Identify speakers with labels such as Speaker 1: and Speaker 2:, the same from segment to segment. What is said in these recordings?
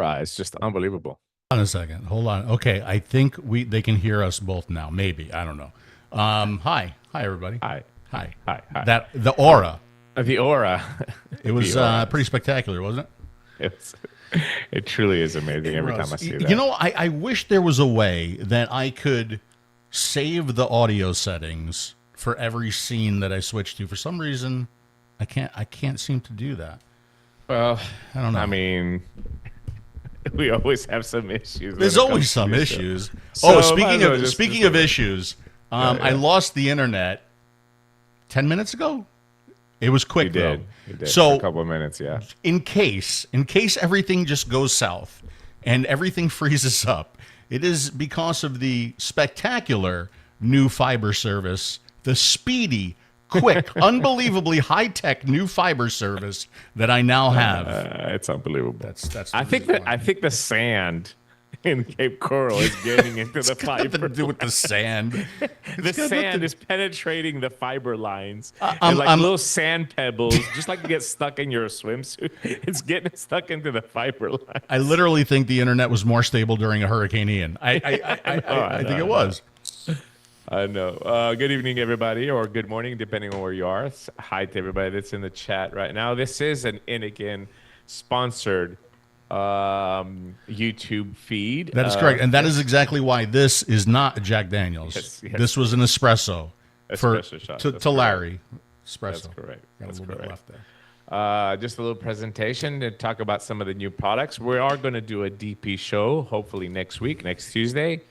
Speaker 1: It's just unbelievable.
Speaker 2: Hold on a second. Hold on. Okay, I think they can hear us both now. Maybe, I don't know. Hi, everybody.
Speaker 1: Hi.
Speaker 2: Hi.
Speaker 1: Hi.
Speaker 2: That the aura.
Speaker 1: The aura.
Speaker 2: It was pretty spectacular, wasn't it?
Speaker 1: It truly is amazing every time I see that.
Speaker 2: You know, I wish there was a way that I could save the audio settings for every scene that I switch to. For some reason, I can't seem to do that.
Speaker 1: Well,
Speaker 2: I don't know.
Speaker 1: I mean, we always have some issues.
Speaker 2: There's always some issues.
Speaker 1: So,
Speaker 2: speaking of issues, I lost the internet 10 minutes ago. It was quick, though.
Speaker 1: You did.
Speaker 2: So
Speaker 1: for a couple of minutes, yeah.
Speaker 2: In case everything just goes south and everything freezes up, it is because of the spectacular new fiber service, the speedy, quick, unbelievably high-tech new fiber service that I now have.
Speaker 1: It's unbelievable.
Speaker 2: That's.
Speaker 1: I think the sand in Cape Coral is getting into the fiber.
Speaker 2: Nothing to do with the sand.
Speaker 1: The sand is penetrating the fiber lines. And like little sand pebbles, just like you get stuck in your swimsuit. It's getting stuck into the fiber line.
Speaker 2: I literally think the internet was more stable during a Hurricane Ian. I think it was.
Speaker 1: I know. Good evening, everybody, or good morning, depending on where you are. Hi to everybody that's in the chat right now. This is an Innokin sponsored YouTube feed.
Speaker 2: That is correct, and that is exactly why this is not a Jack Daniels.
Speaker 1: Yes.
Speaker 2: This was an espresso
Speaker 1: shot.
Speaker 2: to Larry. Espresso.
Speaker 1: That's correct.
Speaker 2: Got a little bit left
Speaker 1: there. Just a little presentation to talk about some of the new products. We are going to do a DP show, hopefully next Tuesday.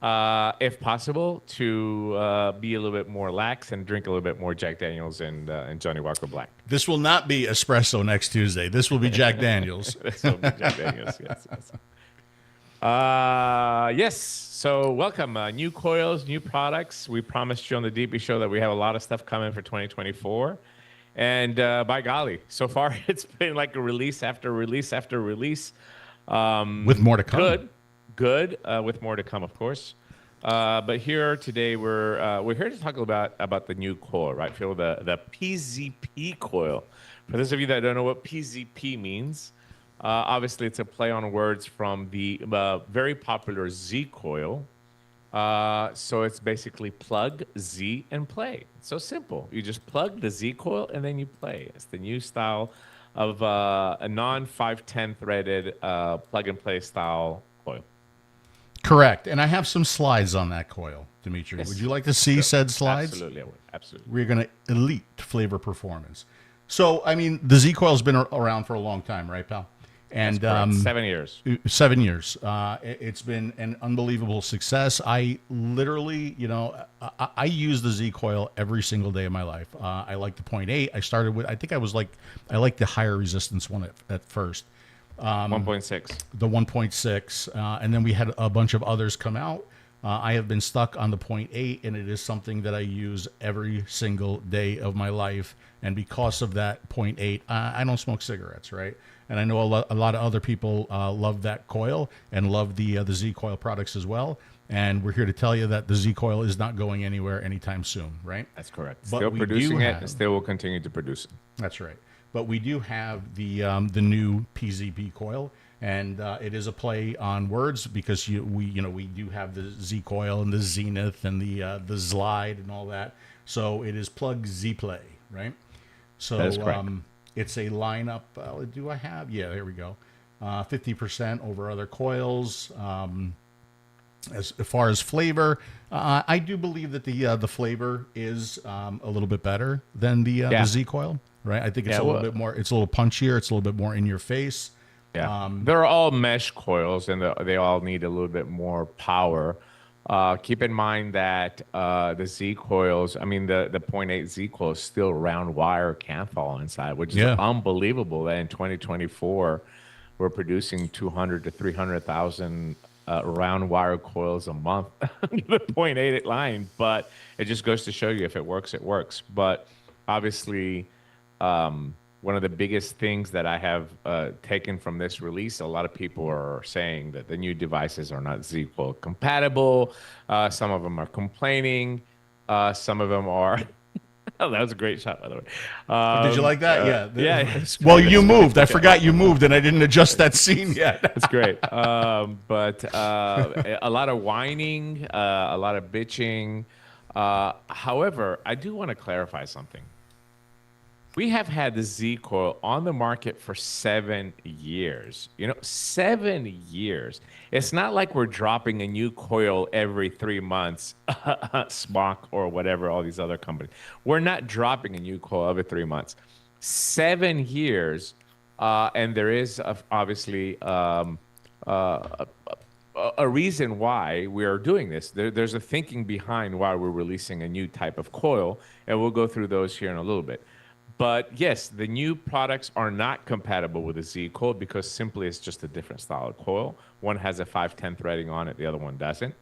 Speaker 1: If possible, to be a little bit more lax and drink a little bit more Jack Daniels and Johnny Walker Black.
Speaker 2: This will not be espresso next Tuesday. This will be Jack Daniels.
Speaker 1: This will be Jack Daniels, yes. Yes, so welcome. New coils, new products. We promised you on the DP show that we have a lot of stuff coming for 2024. And by golly, so far it's been like a release after release after release.
Speaker 2: With more to come.
Speaker 1: Good, with more to come, of course. But here today, we're here to talk about the new coil, right, Phil? The PZP coil. For those of you that don't know what PZP means, obviously it's a play on words from the very popular Z coil. So it's basically plug, Z, and play. It's so simple. You just plug the Z coil and then you play. It's the new style of a non-510 threaded plug and play style coil.
Speaker 2: Correct. And I have some slides on that coil, Dimitri.
Speaker 1: Yes.
Speaker 2: Would you like to see said slides?
Speaker 1: Absolutely, I would. Absolutely.
Speaker 2: We're going to elite flavor performance. So, I mean, the Z coil's been around for a long time, right, pal? And
Speaker 1: 7 years.
Speaker 2: 7 years. It's been an unbelievable success. I literally, I use the Z coil every single day of my life. I like the 0.8. I started with, I like the higher resistance one at first.
Speaker 1: 1.6.
Speaker 2: The 1.6, and then we had a bunch of others come out. I have been stuck on the 0.8, and it is something that I use every single day of my life. And because of that 0.8, I don't smoke cigarettes, right? And I know a lot of other people love that coil and love the Z coil products as well. And we're here to tell you that the Z coil is not going anywhere anytime soon, right?
Speaker 1: That's correct.
Speaker 2: But
Speaker 1: Still producing it, and still will continue to produce it.
Speaker 2: That's right. But we do have the new PZP coil, and it is a play on words because we do have the Z coil and the Zenith and the Slide and all that. So it is plug Z play, right? So
Speaker 1: that is correct.
Speaker 2: It's a lineup. Do I have? Yeah, there we go. 50% over other coils. As far as flavor, I do believe that the flavor is a little bit better than the Z coil. Right, I think it's a little bit more. It's a little punchier. It's a little bit more in your face.
Speaker 1: Yeah, they're all mesh coils, and they all need a little bit more power. Keep in mind that the Z coils, I mean the 0.8 Z coil is still round wire Canthal inside, which is unbelievable. That in 2024, we're producing 200 to 300,000 round wire coils a month under the 0.8 line. But it just goes to show you, if it works, it works. But obviously. One of the biggest things that I have taken from this release, a lot of people are saying that the new devices are not Z-Coil compatible. Some of them are complaining. Some of them are that was a great shot, by the way.
Speaker 2: Did you like that?
Speaker 1: Yeah.
Speaker 2: Well, you moved. I forgot you moved, and I didn't adjust that scene yet.
Speaker 1: That's great. But a lot of whining, a lot of bitching. However, I do want to clarify something. We have had the Z coil on the market for 7 years. 7 years. It's not like we're dropping a new coil every 3 months, SMOC or whatever, all these other companies. We're not dropping a new coil every 3 months. 7 years, and there is obviously a reason why we are doing this. There's a thinking behind why we're releasing a new type of coil, and we'll go through those here in a little bit. But yes, the new products are not compatible with the Z coil because simply it's just a different style of coil. One has a 510 threading on it, the other one doesn't.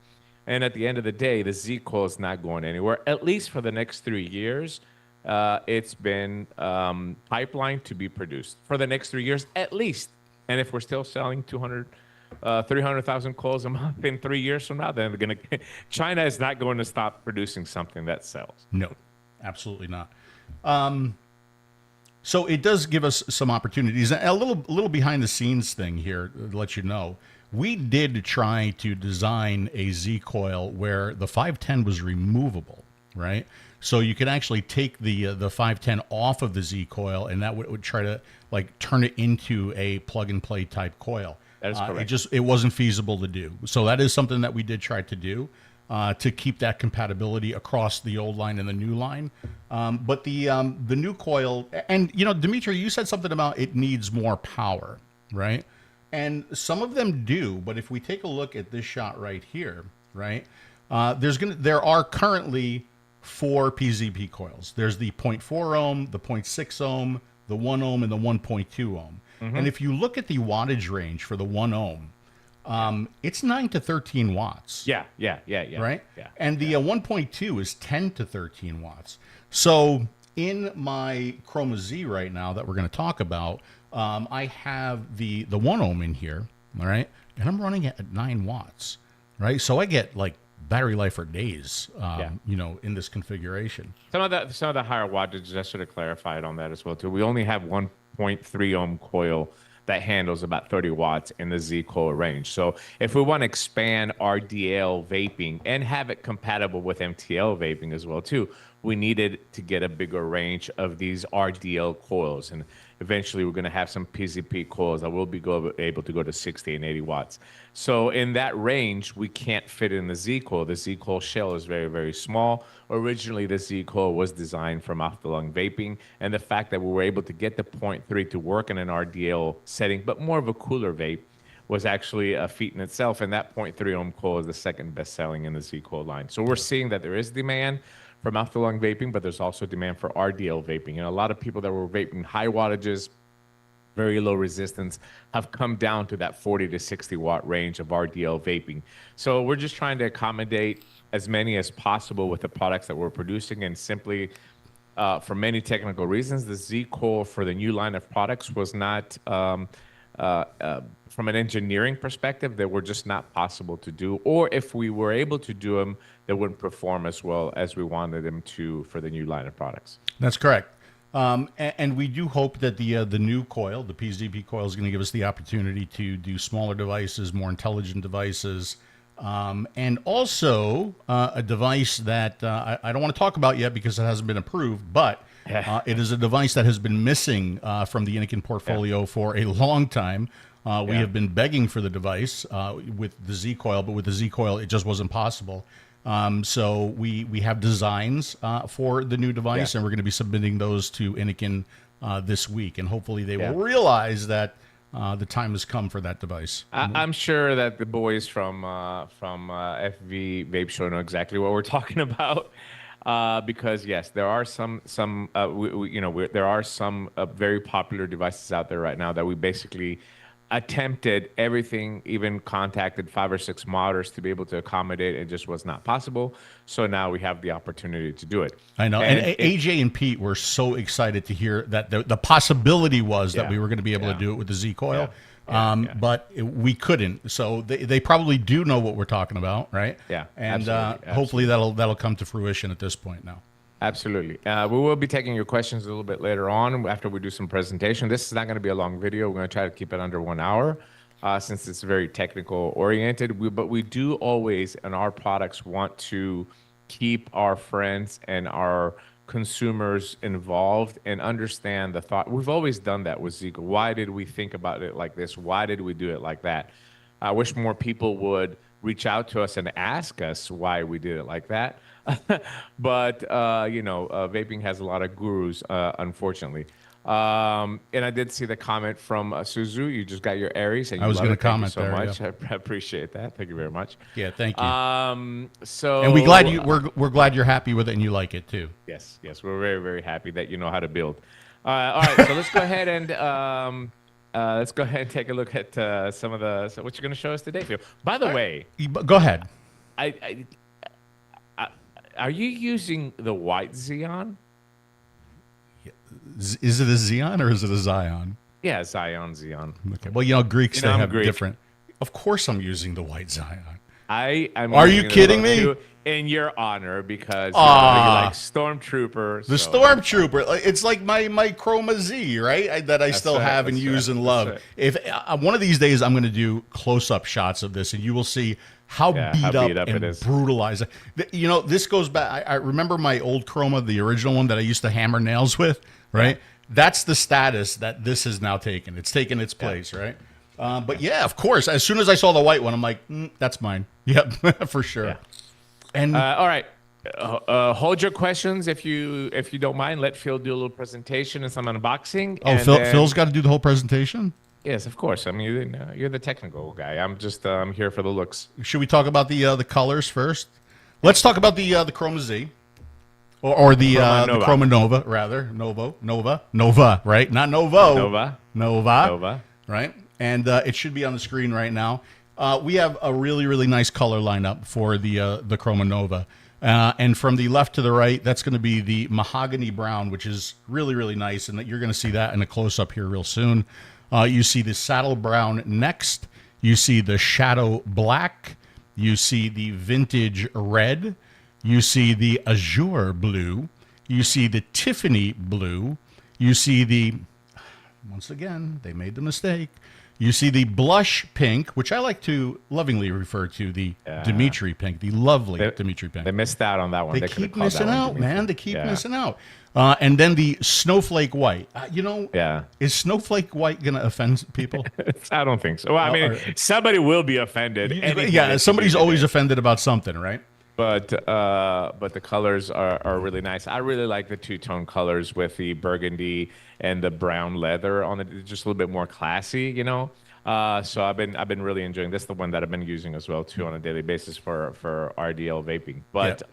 Speaker 1: And at the end of the day, the Z coil is not going anywhere, at least for the next 3 years. It's been pipelined to be produced for the next 3 years, at least. And if we're still selling 300,000 coils a month in 3 years from now, then China is not going to stop producing something that sells.
Speaker 2: No, absolutely not. So it does give us some opportunities. A little behind the scenes thing here to let you know. We did try to design a Z coil where the 510 was removable, right? So you could actually take the 510 off of the Z coil, and that would try to like turn it into a plug and play type coil.
Speaker 1: That is correct.
Speaker 2: It wasn't feasible to do. So that is something that we did try to do. To keep that compatibility across the old line and the new line. But the new coil, and Dimitri, you said something about it needs more power, right? And some of them do, but if we take a look at this shot right here, right, there are currently 4 PZP coils. There's the 0.4 ohm, the 0.6 ohm, the 1 ohm, and the 1.2 ohm. And if you look at the wattage range for the 1 ohm, it's 9 to 13 watts.
Speaker 1: Yeah.
Speaker 2: Right?
Speaker 1: Yeah.
Speaker 2: And the 1.2 is 10 to 13 watts. So in my Kroma Z right now that we're going to talk about, I have the 1 ohm in here, all right? And I'm running it at 9 watts, right? So I get like battery life for days, in this configuration.
Speaker 1: Some of the higher wattage, I should have clarified on that as well too. We only have 1.3 ohm coil that handles about 30 watts in the Z coil range. So if we want to expand RDL vaping and have it compatible with MTL vaping as well too, we needed to get a bigger range of these RDL coils. And eventually we're going to have some PZP coils that will be able to go to 60 and 80 watts. So in that range, we can't fit in the Z coil. The Z coil shell is very, very small. Originally, the Z coil was designed for mouth-to-lung vaping, and the fact that we were able to get the 0.3 to work in an RDL setting, but more of a cooler vape, was actually a feat in itself. And that 0.3 ohm coil is the second best-selling in the Z coil line. So we're seeing that there is demand for mouth-to-lung vaping, but there's also demand for RDL vaping. And a lot of people that were vaping high wattages, very low resistance, have come down to that 40 to 60 watt range of RDL vaping. So we're just trying to accommodate as many as possible with the products that we're producing, and simply for many technical reasons, the Z coil for the new line of products was not, from an engineering perspective, they were just not possible to do. Or if we were able to do them, they wouldn't perform as well as we wanted them to for the new line of products.
Speaker 2: That's correct. And we do hope that the new coil, the PZP coil, is going to give us the opportunity to do smaller devices, more intelligent devices, and also a device that I don't want to talk about yet because it hasn't been approved, but it is a device that has been missing from the Innokin portfolio for a long time. We have been begging for the device with the Z coil, but with the Z coil, it just wasn't possible. So we have designs for the new device, and we're going to be submitting those to Innokin this week, and hopefully they will realize that the time has come for that device.
Speaker 1: I'm sure that the boys from 𝗵𝗵𝗶𝗹 know exactly what we're talking about, because yes, there are some there are some very popular devices out there right now that we basically attempted everything, even contacted 5 or 6 modders to be able to accommodate. It just was not possible. So now we have the opportunity to do it.
Speaker 2: I know. And AJ and Pete were so excited to hear that the possibility was that we were going to be able to do it with the Z coil. But we couldn't. So they probably do know what we're talking about, right?
Speaker 1: Yeah.
Speaker 2: And
Speaker 1: absolutely.
Speaker 2: hopefully that'll come to fruition at this point now.
Speaker 1: Absolutely. We will be taking your questions a little bit later on after we do some presentation. This is not going to be a long video. We're going to try to keep it under 1 hour since it's very technical oriented. But we do always, in our products, want to keep our friends and our consumers involved and understand the thought. We've always done that with 𝗧𝗂𝗋. Why did we think about it like this? Why did we do it like that? I wish more people would reach out to us and ask us why we did it like that. But, vaping has a lot of gurus, unfortunately. And I did see the comment from Suzu. You just got your Aries. And
Speaker 2: I was going to comment
Speaker 1: so
Speaker 2: there,
Speaker 1: much.
Speaker 2: yeah.
Speaker 1: I appreciate that. Thank you very much.
Speaker 2: Yeah, thank you.
Speaker 1: And
Speaker 2: we're glad you're happy with it and you like it too.
Speaker 1: Yes, we're very, very happy that you know how to build. All right, so let's go ahead and take a look at some of what you're going to show us today, Phil. By the way,
Speaker 2: go ahead.
Speaker 1: Are you using the white Zyon?
Speaker 2: Is it a Zyon or is it a Zyon?
Speaker 1: Yeah, Zyon.
Speaker 2: Okay. Well, Greeks, they have
Speaker 1: Greek.
Speaker 2: different. Of course, I'm using the white Zion.
Speaker 1: Are
Speaker 2: you kidding me?
Speaker 1: In your honor, because you like Stormtrooper.
Speaker 2: The Stormtrooper. It's like my Kroma Z, right? That I still have and use and love.
Speaker 1: Right.
Speaker 2: If one of these days I'm going to do close-up shots of this, and you will see how beat up and brutalized. This goes back. I remember my old Kroma, the original one that I used to hammer nails with, right? Yeah. That's the status that this has now taken. It's taken its place, right? But yeah, of course. As soon as I saw the white one, I'm like, that's mine. Yep, for sure. Yeah. And
Speaker 1: all right, hold your questions if you don't mind. Let Phil do a little presentation and some unboxing.
Speaker 2: Oh, Phil's got to do the whole presentation?
Speaker 1: Yes, of course. I mean, you're the technical guy. I'm just here for the looks.
Speaker 2: Should we talk about the colors first? Let's talk about the Kroma Z. Or the Kroma Nova, rather. Nova, right? Not Novo. Nova. Right? And it should be on the screen right now. We have a really, really nice color lineup for the Kroma Nova. And from the left to the right, that's going to be the mahogany brown, which is really, really nice. And you're going to see that in a close-up here real soon. You see the saddle brown next. You see the shadow black. You see the vintage red. You see the azure blue. You see the Tiffany blue. You see the, once again, they made the mistake. You see the blush pink, which I like to lovingly refer to the Dimitri pink, the lovely Dimitri pink.
Speaker 1: They missed out on that one.
Speaker 2: They keep missing out, man. They keep missing out. And then the snowflake white. Is snowflake white going to offend people?
Speaker 1: I don't think so. Well, I mean, somebody will be offended.
Speaker 2: Yeah, somebody's always offended about something, right?
Speaker 1: But the colors are really nice. I really like the two-tone colors with the burgundy and the brown leather on it. It's just a little bit more classy, So I've been really enjoying this. The one that I've been using as well too on a daily basis for RDL vaping. But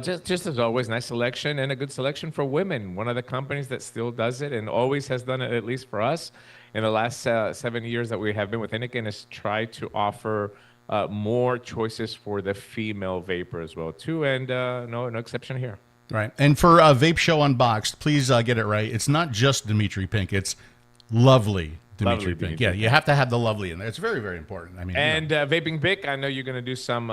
Speaker 1: just as always, nice selection and a good selection for women. One of the companies that still does it and always has done it, at least for us, in the last 7 years that we have been with Innokin, is try to offer more choices for the female vapor as well too, and no exception here.
Speaker 2: Right, and for Vape Show Unboxed, please get it right. It's not just Dimitri Pink; it's lovely Dimitri Pink. Yeah, you have to have the lovely in there. It's very, very important. I mean,
Speaker 1: and Vaping Bic, I know you're going to do some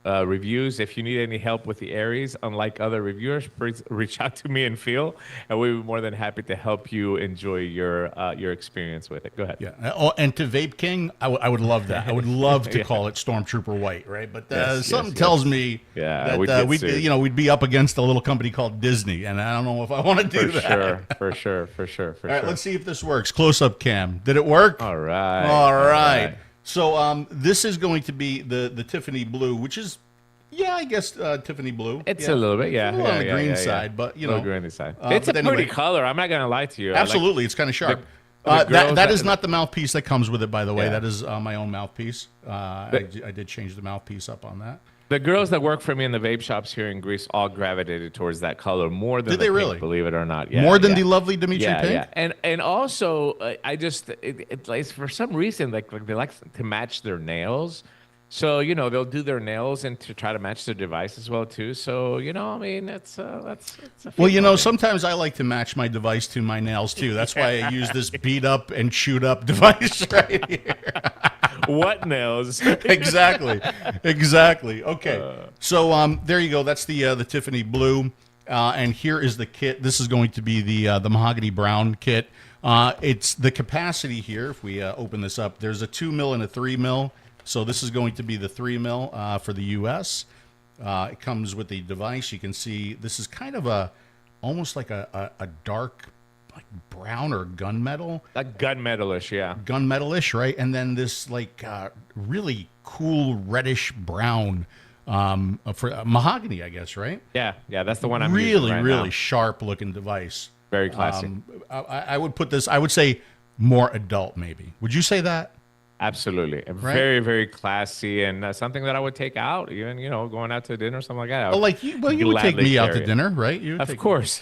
Speaker 1: reviews. If you need any help with the Aries, unlike other reviewers, please reach out to me and Phil, and we'll be more than happy to help you enjoy your experience with it. Go ahead.
Speaker 2: Yeah. Oh, and to Vape King, I would love that. I would love to call it Stormtrooper White, right? But something tells me that we'd be up against a little company called Disney, and I don't know if I want to do that.
Speaker 1: For sure.
Speaker 2: All right, let's see if this works. Close-up cam. Did it work?
Speaker 1: All right.
Speaker 2: So this is going to be the Tiffany blue, which is, I guess Tiffany blue.
Speaker 1: It's a little bit,
Speaker 2: a little on the green side, but
Speaker 1: a green side. It's a pretty color. I'm not going to lie to you.
Speaker 2: Absolutely, it's kind of sharp. That is not the mouthpiece that comes with it, by the way. That is my own mouthpiece. I did change the mouthpiece up on that.
Speaker 1: The girls that work for me in the vape shops here in Greece all gravitated towards that color more than the pink, believe it or not. Yeah,
Speaker 2: more than the lovely Dimitri pink?
Speaker 1: Yeah, and also, it's for some reason, like they like to match their nails. So, they'll do their nails and to try to match their device as well, too. So, I mean, it's a
Speaker 2: well, sometimes I like to match my device to my nails, too. That's why I use this beat up and chewed up device right here.
Speaker 1: What nails?
Speaker 2: Exactly. Okay. So there you go. That's the Tiffany Blue. And here is the kit. This is going to be the mahogany brown kit. It's the capacity here. If we open this up, there's a 2 mil and a 3 mil. So this is going to be the 3 mil for the US. It comes with the device. You can see this is kind of almost like a dark like brown or gunmetal.
Speaker 1: Like gunmetalish, yeah.
Speaker 2: Gunmetalish, right? And then this like really cool reddish brown for mahogany, I guess, right?
Speaker 1: Yeah, that's the one I'm
Speaker 2: really,
Speaker 1: using right
Speaker 2: really
Speaker 1: now.
Speaker 2: Sharp looking device.
Speaker 1: Very classy.
Speaker 2: I would put this, I would say more adult maybe. Would you say that?
Speaker 1: Absolutely. Very, very classy and something that I would take out, even, going out to dinner or something like that.
Speaker 2: Well, you would take me out to dinner, right?
Speaker 1: Of course.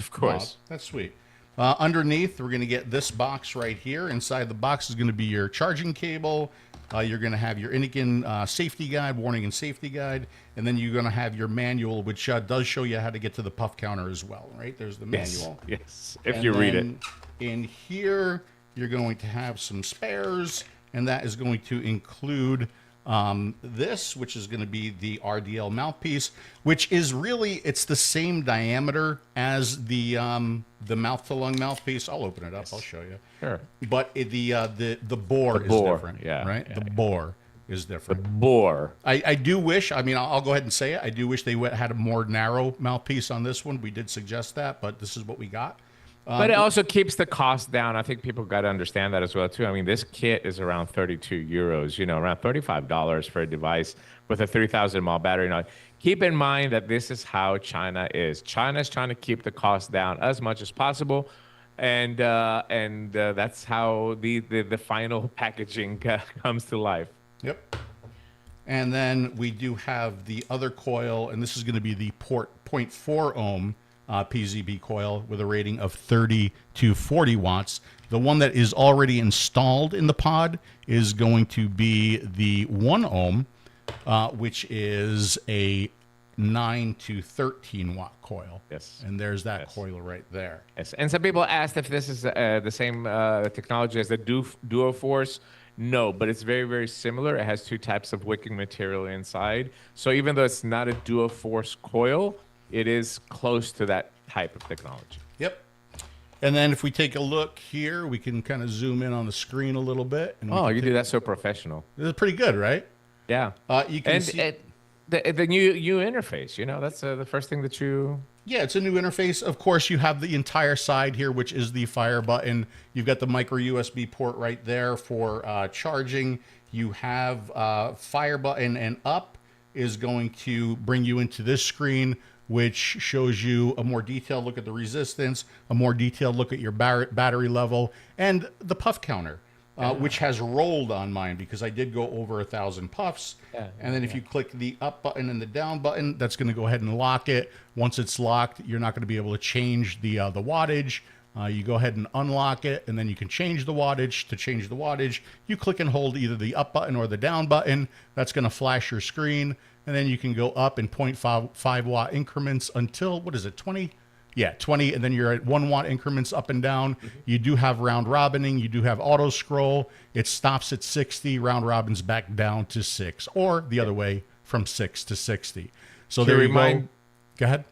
Speaker 2: That's sweet. Underneath, we're going to get this box right here. Inside the box is going to be your charging cable. You're going to have your Innokin safety guide, warning and safety guide. And then you're going to have your manual, which does show you how to get to the puff counter as well, right? There's the manual.
Speaker 1: Yes, if you read it.
Speaker 2: In here, you're going to have some spares, and that is going to include this, which is going to be the RDL mouthpiece, which is really, it's the same diameter as the mouth-to-lung mouthpiece. I'll open it up. I'll show you.
Speaker 1: Sure.
Speaker 2: But the bore is different.
Speaker 1: Yeah.
Speaker 2: Right?
Speaker 1: Yeah.
Speaker 2: The bore is different.
Speaker 1: Bore.
Speaker 2: I do wish, I'll go ahead and say it. I do wish they had a more narrow mouthpiece on this one. We did suggest that, but this is what we got.
Speaker 1: But it also keeps the cost down. I think people got to understand that as well, too. I mean, this kit is around 32 euros, around $35 for a device with a 3,000 mAh battery. Now, keep in mind that this is how China is. China's trying to keep the cost down as much as possible. And that's how the final packaging comes to life.
Speaker 2: Yep. And then we do have the other coil, and this is going to be the 0.4 ohm PZB coil with a rating of 30 to 40 watts. The one that is already installed in the pod is going to be the 1 ohm, which is a 9 to 13 watt coil.
Speaker 1: Yes.
Speaker 2: And there's that coil right there.
Speaker 1: Yes. And some people asked if this is the same technology as the Duo Force. No, but it's very, very similar. It has 2 types of wicking material inside. So even though it's not a Duo Force coil, it is close to that type of technology.
Speaker 2: Yep. And then if we take a look here, we can kind of zoom in on the screen a little bit. And
Speaker 1: you do that so professional.
Speaker 2: It's pretty good, right?
Speaker 1: Yeah.
Speaker 2: You can see
Speaker 1: the new interface. That's the first thing that you.
Speaker 2: Yeah, it's a new interface. Of course, you have the entire side here, which is the fire button. You've got the micro USB port right there for charging. You have fire button, and up is going to bring you into this screen, which shows you a more detailed look at the resistance, a more detailed look at your battery level, and the puff counter, which has rolled on mine because I did go over 1,000 puffs. And then if you click the up button and the down button, that's going to go ahead and lock it. Once it's locked, you're not going to be able to change the wattage. You go ahead and unlock it, and then you can change the wattage. To change the wattage, you click and hold either the up button or the down button. That's going to flash your screen. And then you can go up in 0.5 watt increments until, 20? Yeah, 20. And then you're at 1 watt increments up and down. You do have round robining. You do have auto scroll. It stops at 60. Round robins back down to 6. Or the other way, from 6 to 60. So there you go. Go ahead.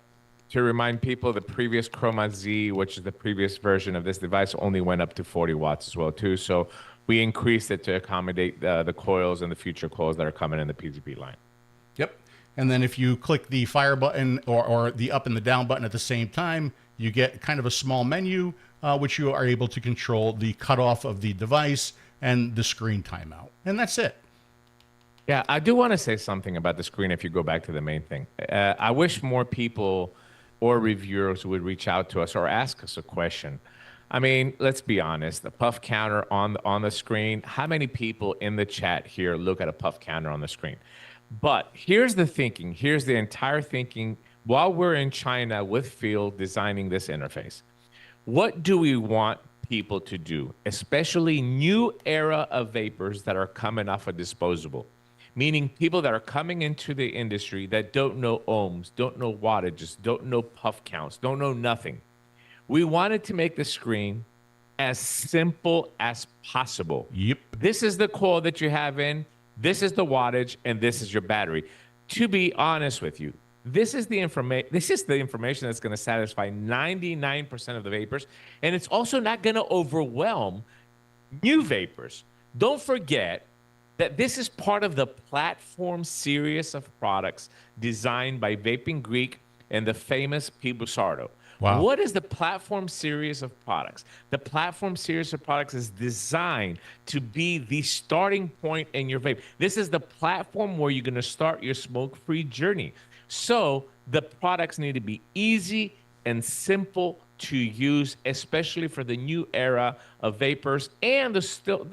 Speaker 1: To remind people, the previous Kroma Z, which is the previous version of this device, only went up to 40 watts as well, too. So we increased it to accommodate the coils and the future coils that are coming in the PZB line.
Speaker 2: Yep. And then if you click the fire button or the up and the down button at the same time, you get kind of a small menu, which you are able to control the cutoff of the device and the screen timeout. And that's it.
Speaker 1: Yeah, I do want to say something about the screen if you go back to the main thing. I wish more people or reviewers would reach out to us or ask us a question. I mean, let's be honest, the puff counter on the screen, how many people in the chat here look at a puff counter on the screen? But here's the thinking. Here's the entire thinking while we're in China with Phil designing this interface. What do we want people to do, especially new era of vapors that are coming off of disposable? Meaning people that are coming into the industry that don't know ohms, don't know wattages, don't know puff counts, don't know nothing. We wanted to make the screen as simple as possible.
Speaker 2: Yep.
Speaker 1: This is the coil that you have in. This is the wattage, and this is your battery. To be honest with you, this is the information that's going to satisfy 99% of the vapors, and it's also not going to overwhelm new vapors. Don't forget that this is part of the platform series of products designed by Vaping Greek and the famous 𝗵𝗵𝗶𝗹 𝗕𝘂𝘀𝗀.
Speaker 2: Wow.
Speaker 1: What is the platform series of products? The platform series of products is designed to be the starting point in your vape. This is the platform where you're going to start your smoke-free journey. So the products need to be easy and simple to use, especially for the new era of vapors and the still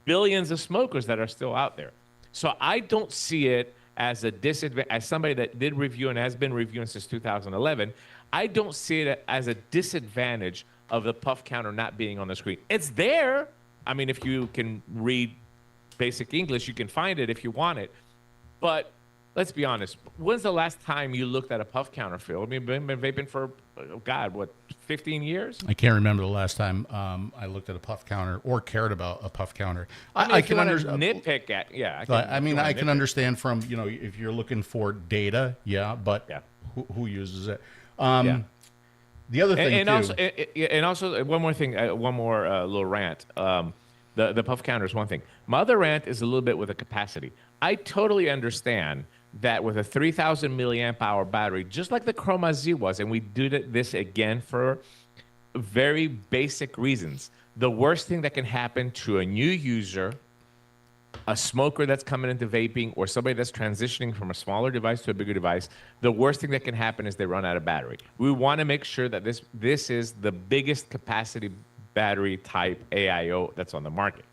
Speaker 1: billions of smokers that are still out there. So I don't see it as a disadvantage. As somebody that did review and has been reviewing since 2011, I don't see it as a disadvantage of the puff counter not being on the screen. It's there. I mean, if you can read basic English, you can find it if you want it. But let's be honest. When's the last time you looked at a puff counter, Phil? I mean, I've been vaping for, oh God, what, 15 years?
Speaker 2: I can't remember the last time I looked at a puff counter or cared about a puff counter.
Speaker 1: I can nitpick at, yeah.
Speaker 2: I can understand from, you know, if you're looking for data, yeah, but
Speaker 1: yeah.
Speaker 2: Who uses it?
Speaker 1: Yeah.
Speaker 2: The other thing,
Speaker 1: and also one more thing, one more little rant. The puff counter is one thing. My other rant is a little bit with the capacity. I totally understand that with a 3,000 milliamp hour battery, just like the Kroma Z was, and we did this again for very basic reasons. The worst thing that can happen to a new user, a smoker that's coming into vaping, or somebody that's transitioning from a smaller device to a bigger device, the worst thing that can happen is they run out of battery. We want to make sure that this is the biggest capacity battery type AIO that's on the market.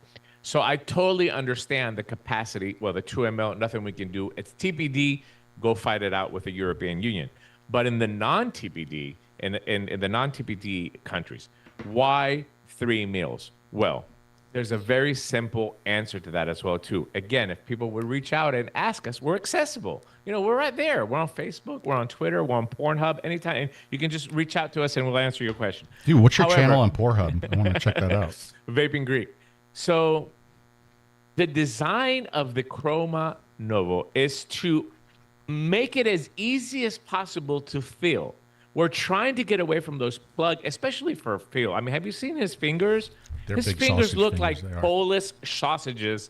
Speaker 1: So I totally understand the capacity. Well, the 2 ml, nothing we can do. It's TPD. Go fight it out with the European Union. But in the non-TPD, in the non-TPD countries, why 3 mils? Well, there's a very simple answer to that as well, too. Again, if people would reach out and ask us, we're accessible. You know, we're right there. We're on Facebook. We're on Twitter. We're on Pornhub. Anytime. And you can just reach out to us and we'll answer your question.
Speaker 2: Dude, what's your channel on Pornhub? I want to check that out.
Speaker 1: Vaping Greek. So the design of the Kroma Nova is to make it as easy as possible to fill. We're trying to get away from those plug, especially for Phil. I mean, have you seen his fingers? His fingers look like Polish sausages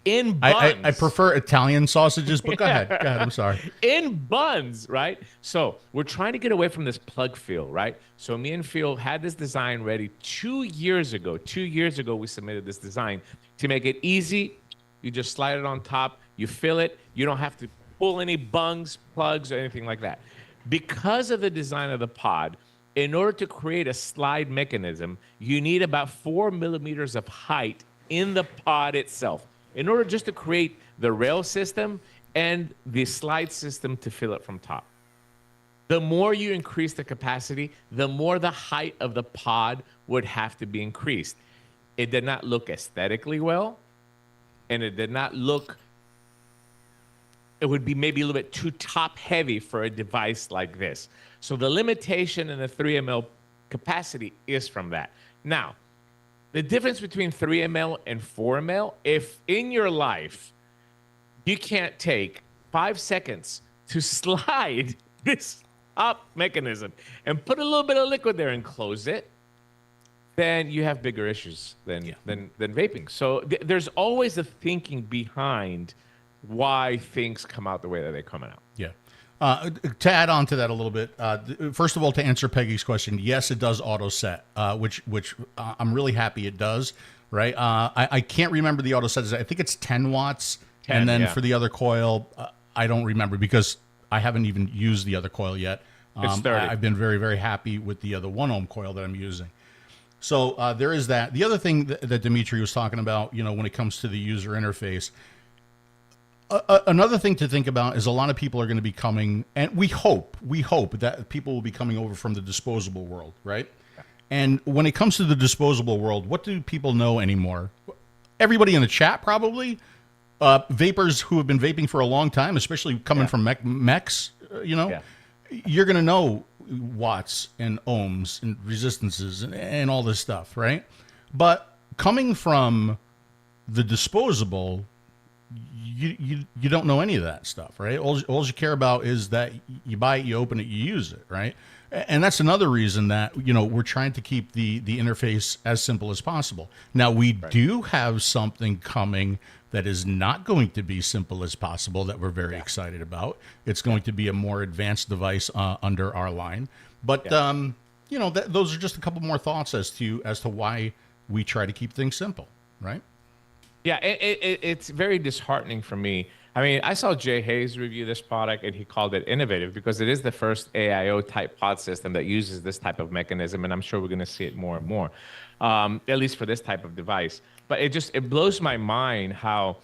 Speaker 1: in buns.
Speaker 2: I prefer Italian sausages, but go ahead. Go ahead. I'm sorry.
Speaker 1: In buns, right? So we're trying to get away from this plug feel, right? So me and Phil had this design ready 2 years ago. 2 years ago, we submitted this design to make it easy. You just slide it on top. You fill it. You don't have to pull any bungs, plugs, or anything like that. Because of the design of the pod, in order to create a slide mechanism, you need about 4 millimeters of height in the pod itself in order just to create the rail system and the slide system to fill it from top. The more you increase the capacity, the more the height of the pod would have to be increased. It did not look aesthetically well, and it did not look, it would be maybe a little bit too top heavy for a device like this. So the limitation in the 3 ml capacity is from that. Now, the difference between 3 ml and 4 ml, if in your life you can't take 5 seconds to slide this up mechanism and put a little bit of liquid there and close it, then you have bigger issues than vaping. So there's always a thinking behind why things come out the way that they come out.
Speaker 2: Yeah. To add on to that a little bit, first of all, to answer Peggy's question, yes, it does auto set, which I'm really happy it does. Right? I can't remember the auto set. I think it's 10 watts, 10, and then for the other coil, I don't remember because I haven't even used the other coil yet.
Speaker 1: It's 30.
Speaker 2: I've been very, very happy with the other 1 ohm coil that I'm using. So there is that. The other thing that Dimitri was talking about, you know, when it comes to the user interface. Another thing to think about is a lot of people are going to be coming, and we hope that people will be coming over from the disposable world, right? Yeah. And when it comes to the disposable world, what do people know anymore? Everybody in the chat probably, vapors who have been vaping for a long time, especially coming from mechs, you know, you're going to know watts and ohms and resistances and all this stuff, right? But coming from the disposable, you don't know any of that stuff, right? All you care about is that you buy it, you open it, you use it, right? And that's another reason that, we're trying to keep the interface as simple as possible. Now, we do have something coming that is not going to be simple as possible that we're very excited about. It's going to be a more advanced device under our line. But, those are just a couple more thoughts as to why we try to keep things simple, right?
Speaker 1: Yeah, it's very disheartening for me. I mean, I saw Jay Hayes review this product, and he called it innovative because it is the first AIO type pod system that uses this type of mechanism, and I'm sure we're going to see it more and more, at least for this type of device. But it blows my mind how,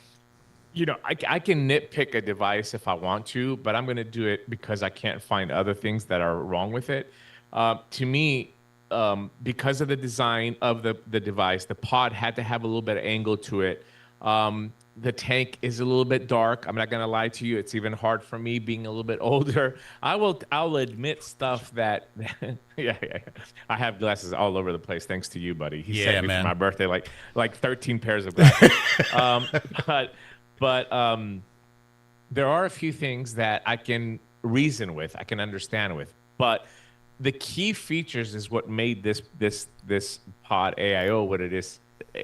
Speaker 1: I can nitpick a device if I want to, but I'm going to do it because I can't find other things that are wrong with it. To me, because of the design of the device, the pod had to have a little bit of angle to it. The tank is a little bit dark. I'm not going to lie to you. It's even hard for me being a little bit older. I'll admit stuff that, yeah. I have glasses all over the place. Thanks to you, buddy. He sent me for my birthday, like 13 pairs of glasses. But there are a few things that I can reason with, I can understand with, but the key features is what made this pod AIO what it is.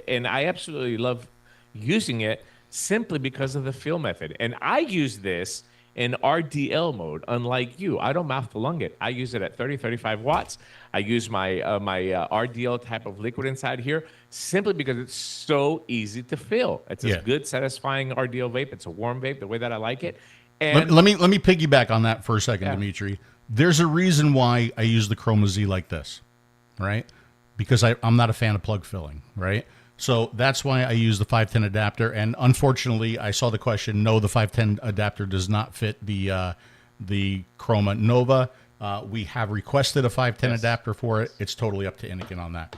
Speaker 1: And I absolutely love using it simply because of the fill method. And I use this in RDL mode, unlike you. I don't mouth to lung it. I use it at 30, 35 watts. I use my RDL type of liquid inside here simply because it's so easy to fill. It's a good, satisfying RDL vape. It's a warm vape, the way that I like it. And
Speaker 2: let me piggyback on that for a second, Dimitri. There's a reason why I use the Kroma Z like this, right? Because I'm not a fan of plug filling, right? So that's why I use the 510 adapter. And unfortunately, I saw the question, no, the 510 adapter does not fit the Kroma Nova. We have requested a 510 adapter for it. It's totally up to Innokin on that.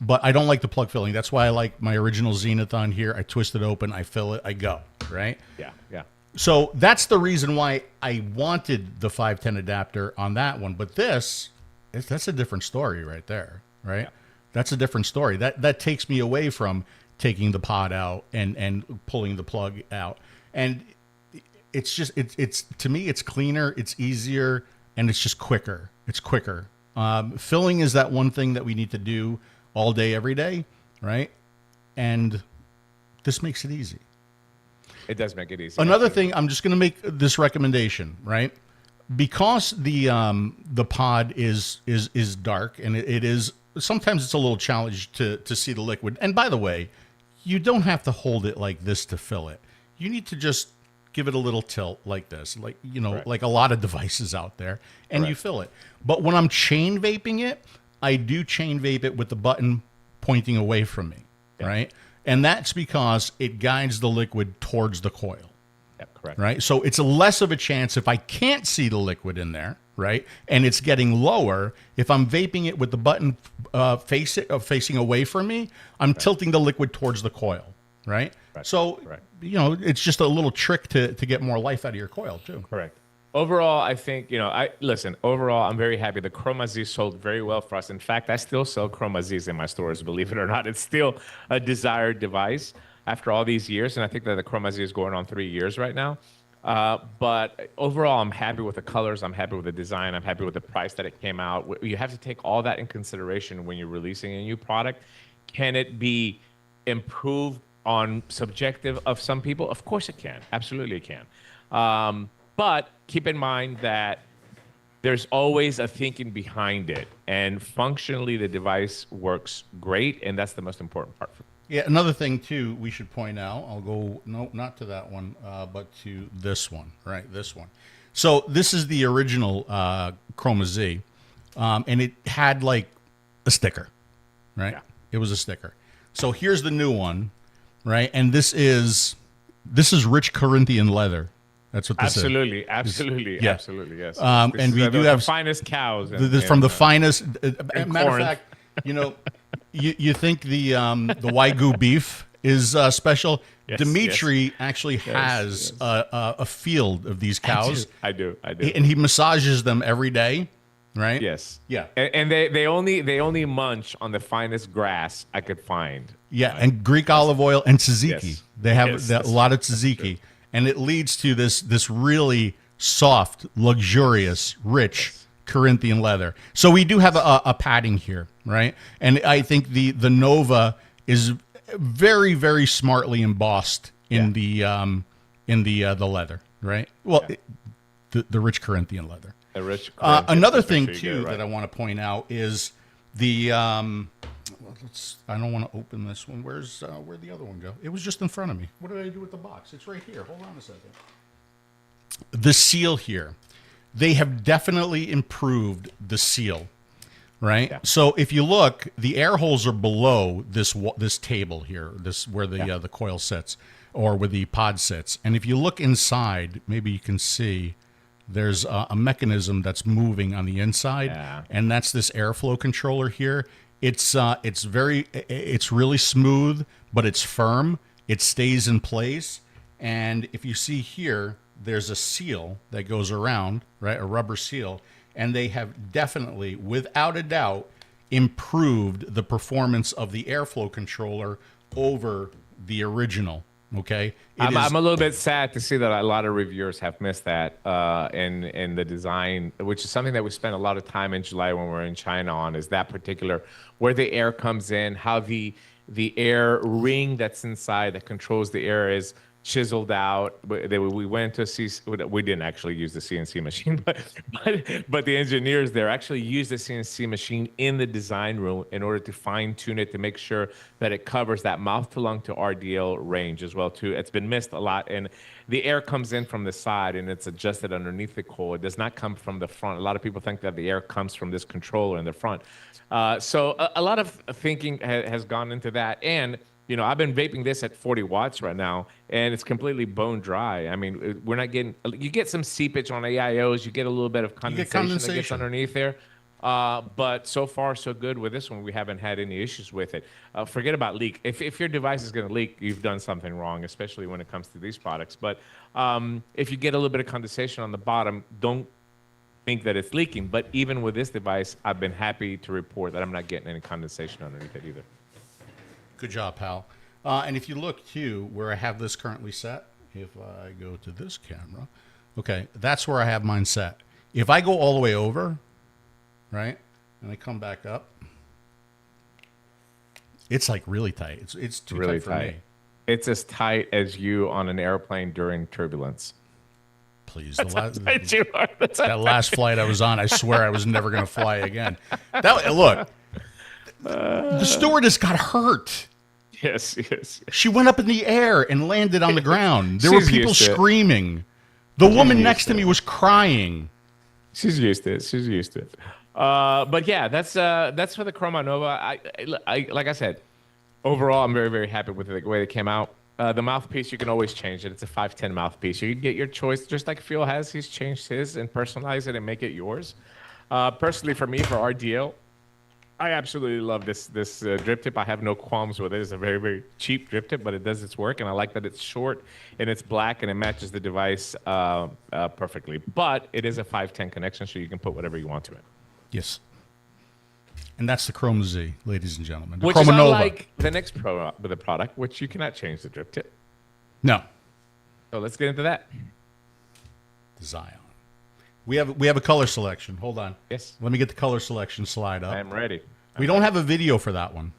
Speaker 2: But I don't like the plug filling. That's why I like my original Zenith on here. I twist it open, I fill it, I go, right?
Speaker 1: Yeah.
Speaker 2: So that's the reason why I wanted the 510 adapter on that one. But that's a different story right there, right? Yeah. That's a different story. That takes me away from taking the pod out and pulling the plug out. And it's just, it's to me, it's cleaner, it's easier, and it's just quicker. It's quicker. Filling is that one thing that we need to do all day, every day, right? And this makes it easy.
Speaker 1: It does make it easy.
Speaker 2: Another thing, I'm just going to make this recommendation, right? Because the pod is dark, and it is sometimes it's a little challenge to see the liquid. And by the way, you don't have to hold it like this to fill it. You need to just give it a little tilt like this, like like a lot of devices out there, and you fill it. But when I'm chain vaping it, I do chain vape it with the button pointing away from me, right? And that's because it guides the liquid towards the coil.
Speaker 1: Yep, correct.
Speaker 2: Right? So it's less of a chance if I can't see the liquid in there, right? And it's getting lower. If I'm vaping it with the button facing away from me, I'm tilting the liquid towards the coil, right? So, it's just a little trick to get more life out of your coil, too.
Speaker 1: Correct. Overall, I think, overall, I'm very happy. The Kroma Z sold very well for us. In fact, I still sell Kroma Zs in my stores, believe it or not. It's still a desired device after all these years. And I think that the Kroma Z is going on 3 years right now. But overall, I'm happy with the colors. I'm happy with the design. I'm happy with the price that it came out. You have to take all that in consideration when you're releasing a new product. Can it be improved on subjective of some people? Of course it can. Absolutely it can. But keep in mind that there's always a thinking behind it. And functionally, the device works great. And that's the most important part for me.
Speaker 2: Yeah, another thing, too, we should point out. I'll go, no, not to that one, but to this one, right? This one. So this is the original Kroma Z. And it had, like, a sticker, right? Yeah. It was a sticker. So here's the new one, right? And this is rich Corinthian leather. That's what this is. Absolutely,
Speaker 1: yes.
Speaker 2: And we do have
Speaker 1: the finest cows.
Speaker 2: From the finest. Matter of fact, you think the Wagyu beef is special? Yes, Dimitri actually has a field of these cows.
Speaker 1: I do.
Speaker 2: And he massages them every day, right?
Speaker 1: Yes.
Speaker 2: Yeah.
Speaker 1: And they only munch on the finest grass I could find.
Speaker 2: Yeah, and Greek olive oil and tzatziki.
Speaker 1: Yes.
Speaker 2: They have
Speaker 1: Yes,
Speaker 2: a
Speaker 1: that's
Speaker 2: lot of
Speaker 1: true.
Speaker 2: tzatziki, and it leads to this really soft, luxurious, rich Corinthian leather. So we do have a padding here, right? And I think the Nova is very, very smartly embossed in the leather, right? Well, the rich Corinthian leather.
Speaker 1: A rich
Speaker 2: Another
Speaker 1: Corinthian,
Speaker 2: thing
Speaker 1: make sure you
Speaker 2: too
Speaker 1: get it right.
Speaker 2: that I want to point out is the I don't want to open this one. Where'd the other one go? It was just in front of me. What did I do with the box? It's right here. Hold on a second. The seal here. They have definitely improved the seal, right? Yeah. So if you look, the air holes are below this table here, this where the coil sits or where the pod sits. And if you look inside, maybe you can see there's a mechanism that's moving on the inside, and that's this airflow controller here. It's really smooth, but it's firm. It stays in place. And if you see here, there's a seal that goes around, right? A rubber seal. And they have definitely, without a doubt, improved the performance of the airflow controller over the original. Okay,
Speaker 1: I'm a little bit sad to see that a lot of reviewers have missed that in the design, which is something that we spent a lot of time in July when we were in China on, is that particular where the air comes in, how the air ring that's inside that controls the air is chiseled out. We went to see, we didn't actually use the CNC machine, but the engineers there actually used the CNC machine in the design room in order to fine tune it to make sure that it covers that mouth to lung to RDL range as well too. It's been missed a lot, and the air comes in from the side and it's adjusted underneath the coil. It does not come from the front. A lot of people think that the air comes from this controller in the front. So a lot of thinking has gone into that. And you know, I've been vaping this at 40 watts right now, and it's completely bone dry. I mean, we're not getting, you get some seepage on AIOs, you get a little bit of condensation that gets underneath there. But so far, so good with this one. We haven't had any issues with it. Forget about leak. If your device is going to leak, you've done something wrong, especially when it comes to these products. But if you get a little bit of condensation on the bottom, don't think that it's leaking. But even with this device, I've been happy to report that I'm not getting any condensation underneath it either.
Speaker 2: Good job, pal. And if you look, too, where I have this currently set, if I go to this camera, okay, that's where I have mine set. If I go all the way over, right, and I come back up, it's like really tight. It's too
Speaker 1: really
Speaker 2: tight for me.
Speaker 1: It's as tight as you on an airplane during turbulence.
Speaker 2: Please.
Speaker 1: That
Speaker 2: last flight I was on, I swear I was never going to fly again. Look, the stewardess got hurt.
Speaker 1: Yes.
Speaker 2: She went up in the air and landed on the ground. There were people screaming. The woman next to me was crying.
Speaker 1: She's used to it. But yeah, that's for the Kroma Nova. I like I said, overall, I'm very, very happy with the way they came out. The mouthpiece, you can always change it. It's a 510 mouthpiece. You can get your choice, just like Phil has. He's changed his and personalize it and make it yours. Personally, for me, for RDL, I absolutely love this drip tip. I have no qualms with it. It's a very, very cheap drip tip, but it does its work, and I like that it's short and it's black and it matches the device perfectly. But it is a 510 connection, so you can put whatever you want to it.
Speaker 2: Yes. And that's the Kroma Z, ladies and gentlemen. The
Speaker 1: which
Speaker 2: Kroma
Speaker 1: is
Speaker 2: Nova.
Speaker 1: unlike the next with the product, which you cannot change the drip tip.
Speaker 2: No.
Speaker 1: So let's get into that.
Speaker 2: Zyon. We have a color selection. Hold on.
Speaker 1: Yes.
Speaker 2: Let me get the color selection slide up.
Speaker 1: I am ready.
Speaker 2: We don't have a video for that one.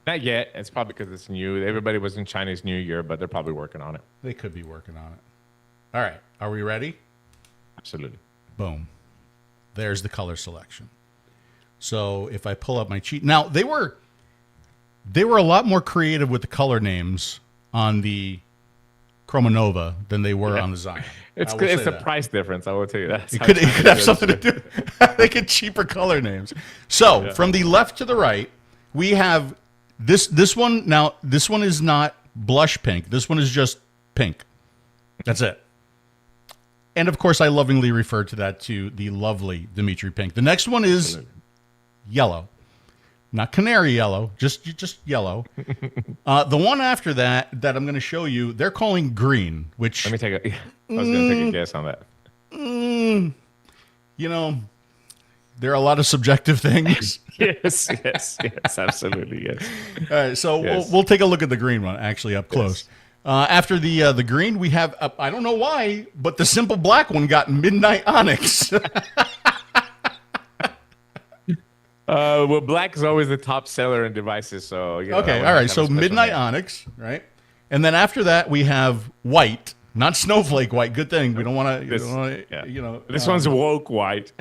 Speaker 1: Not yet. It's probably because it's new. Everybody was in Chinese New Year, but they're probably working on it.
Speaker 2: They could be working on it. All right. Are we ready?
Speaker 1: Absolutely.
Speaker 2: Boom. There's the color selection. So if I pull up my cheat, now they were a lot more creative with the color names on the Kroma Nova than they were on the Zyon.
Speaker 1: It's the price difference. I will tell you that.
Speaker 2: It could have something to do. They get cheaper color names. So from the left to the right, we have this one. Now this one is not blush pink. This one is just pink. That's it. And of course, I lovingly refer to that to the lovely Dimitri Pink. The next one is yellow, not canary yellow, just yellow. The one after that I'm going to show you, they're calling green. Which
Speaker 1: let me take I was going to take a guess on that.
Speaker 2: You know, There are a lot of subjective things.
Speaker 1: Yes, yes, yes, absolutely, yes.
Speaker 2: All right, so
Speaker 1: Yes.
Speaker 2: we'll take a look at the green one actually up close. After the green, we have I don't know why, but the simple black one got Midnight Onyx.
Speaker 1: Well, black is always the top seller in devices, so you know,
Speaker 2: Okay, all right. So Midnight Onyx, right? And then after that, we have white, not snowflake white. Good thing we don't want to,
Speaker 1: yeah.
Speaker 2: you know.
Speaker 1: This one's woke white.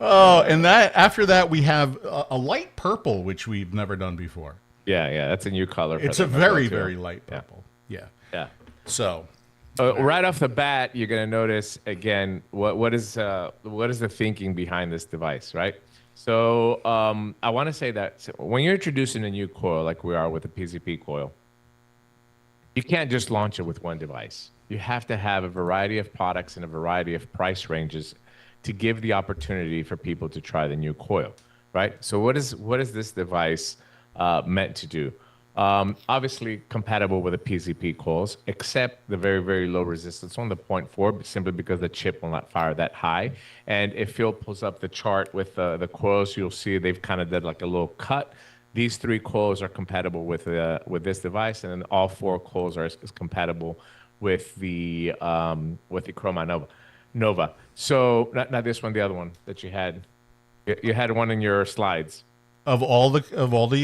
Speaker 2: Oh, and that after that we have a light purple, which we've never done before.
Speaker 1: Yeah, yeah, that's a new color.
Speaker 2: It's a very, very light purple. Yeah.
Speaker 1: Yeah.
Speaker 2: So.
Speaker 1: Right off the bat, you're going to notice again what is the thinking behind this device, right? So I want to say that when you're introducing a new coil, like we are with the PZP coil, you can't just launch it with one device. You have to have a variety of products and a variety of price ranges to give the opportunity for people to try the new coil, right? So what is this device meant to do? Obviously compatible with the PZP coils, except the very, very low resistance on the 0.4, simply because the chip will not fire that high. And if Phil pulls up the chart with the coils, you'll see they've kind of did like a little cut. These 3 coils are compatible with this device, and then all 4 coils are is compatible with the Kroma Nova. So not this one, the other one that you had. You had one in your slides.
Speaker 2: Of all the
Speaker 1: Yeah. Of all the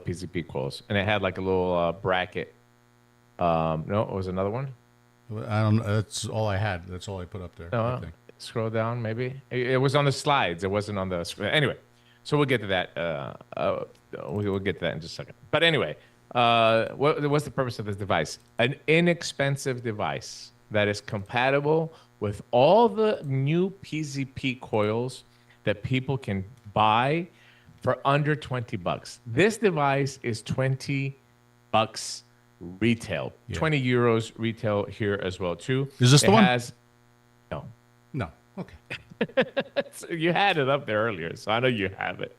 Speaker 1: PZP coils, and it had like a little bracket. No, it was another one.
Speaker 2: I don't. That's all I had. That's all I put up there.
Speaker 1: No, scroll down maybe. It was on the slides. It wasn't on the screen. Anyway, so we'll get to that. We'll get to that in just a second. But anyway, what's the purpose of this device? An inexpensive device that is compatible with all the new PZP coils that people can buy for under $20. This device is $20 retail. Yeah. 20 euros retail here as well too.
Speaker 2: Is this the one?
Speaker 1: No.
Speaker 2: Okay.
Speaker 1: So you had it up there earlier, so I know you have it,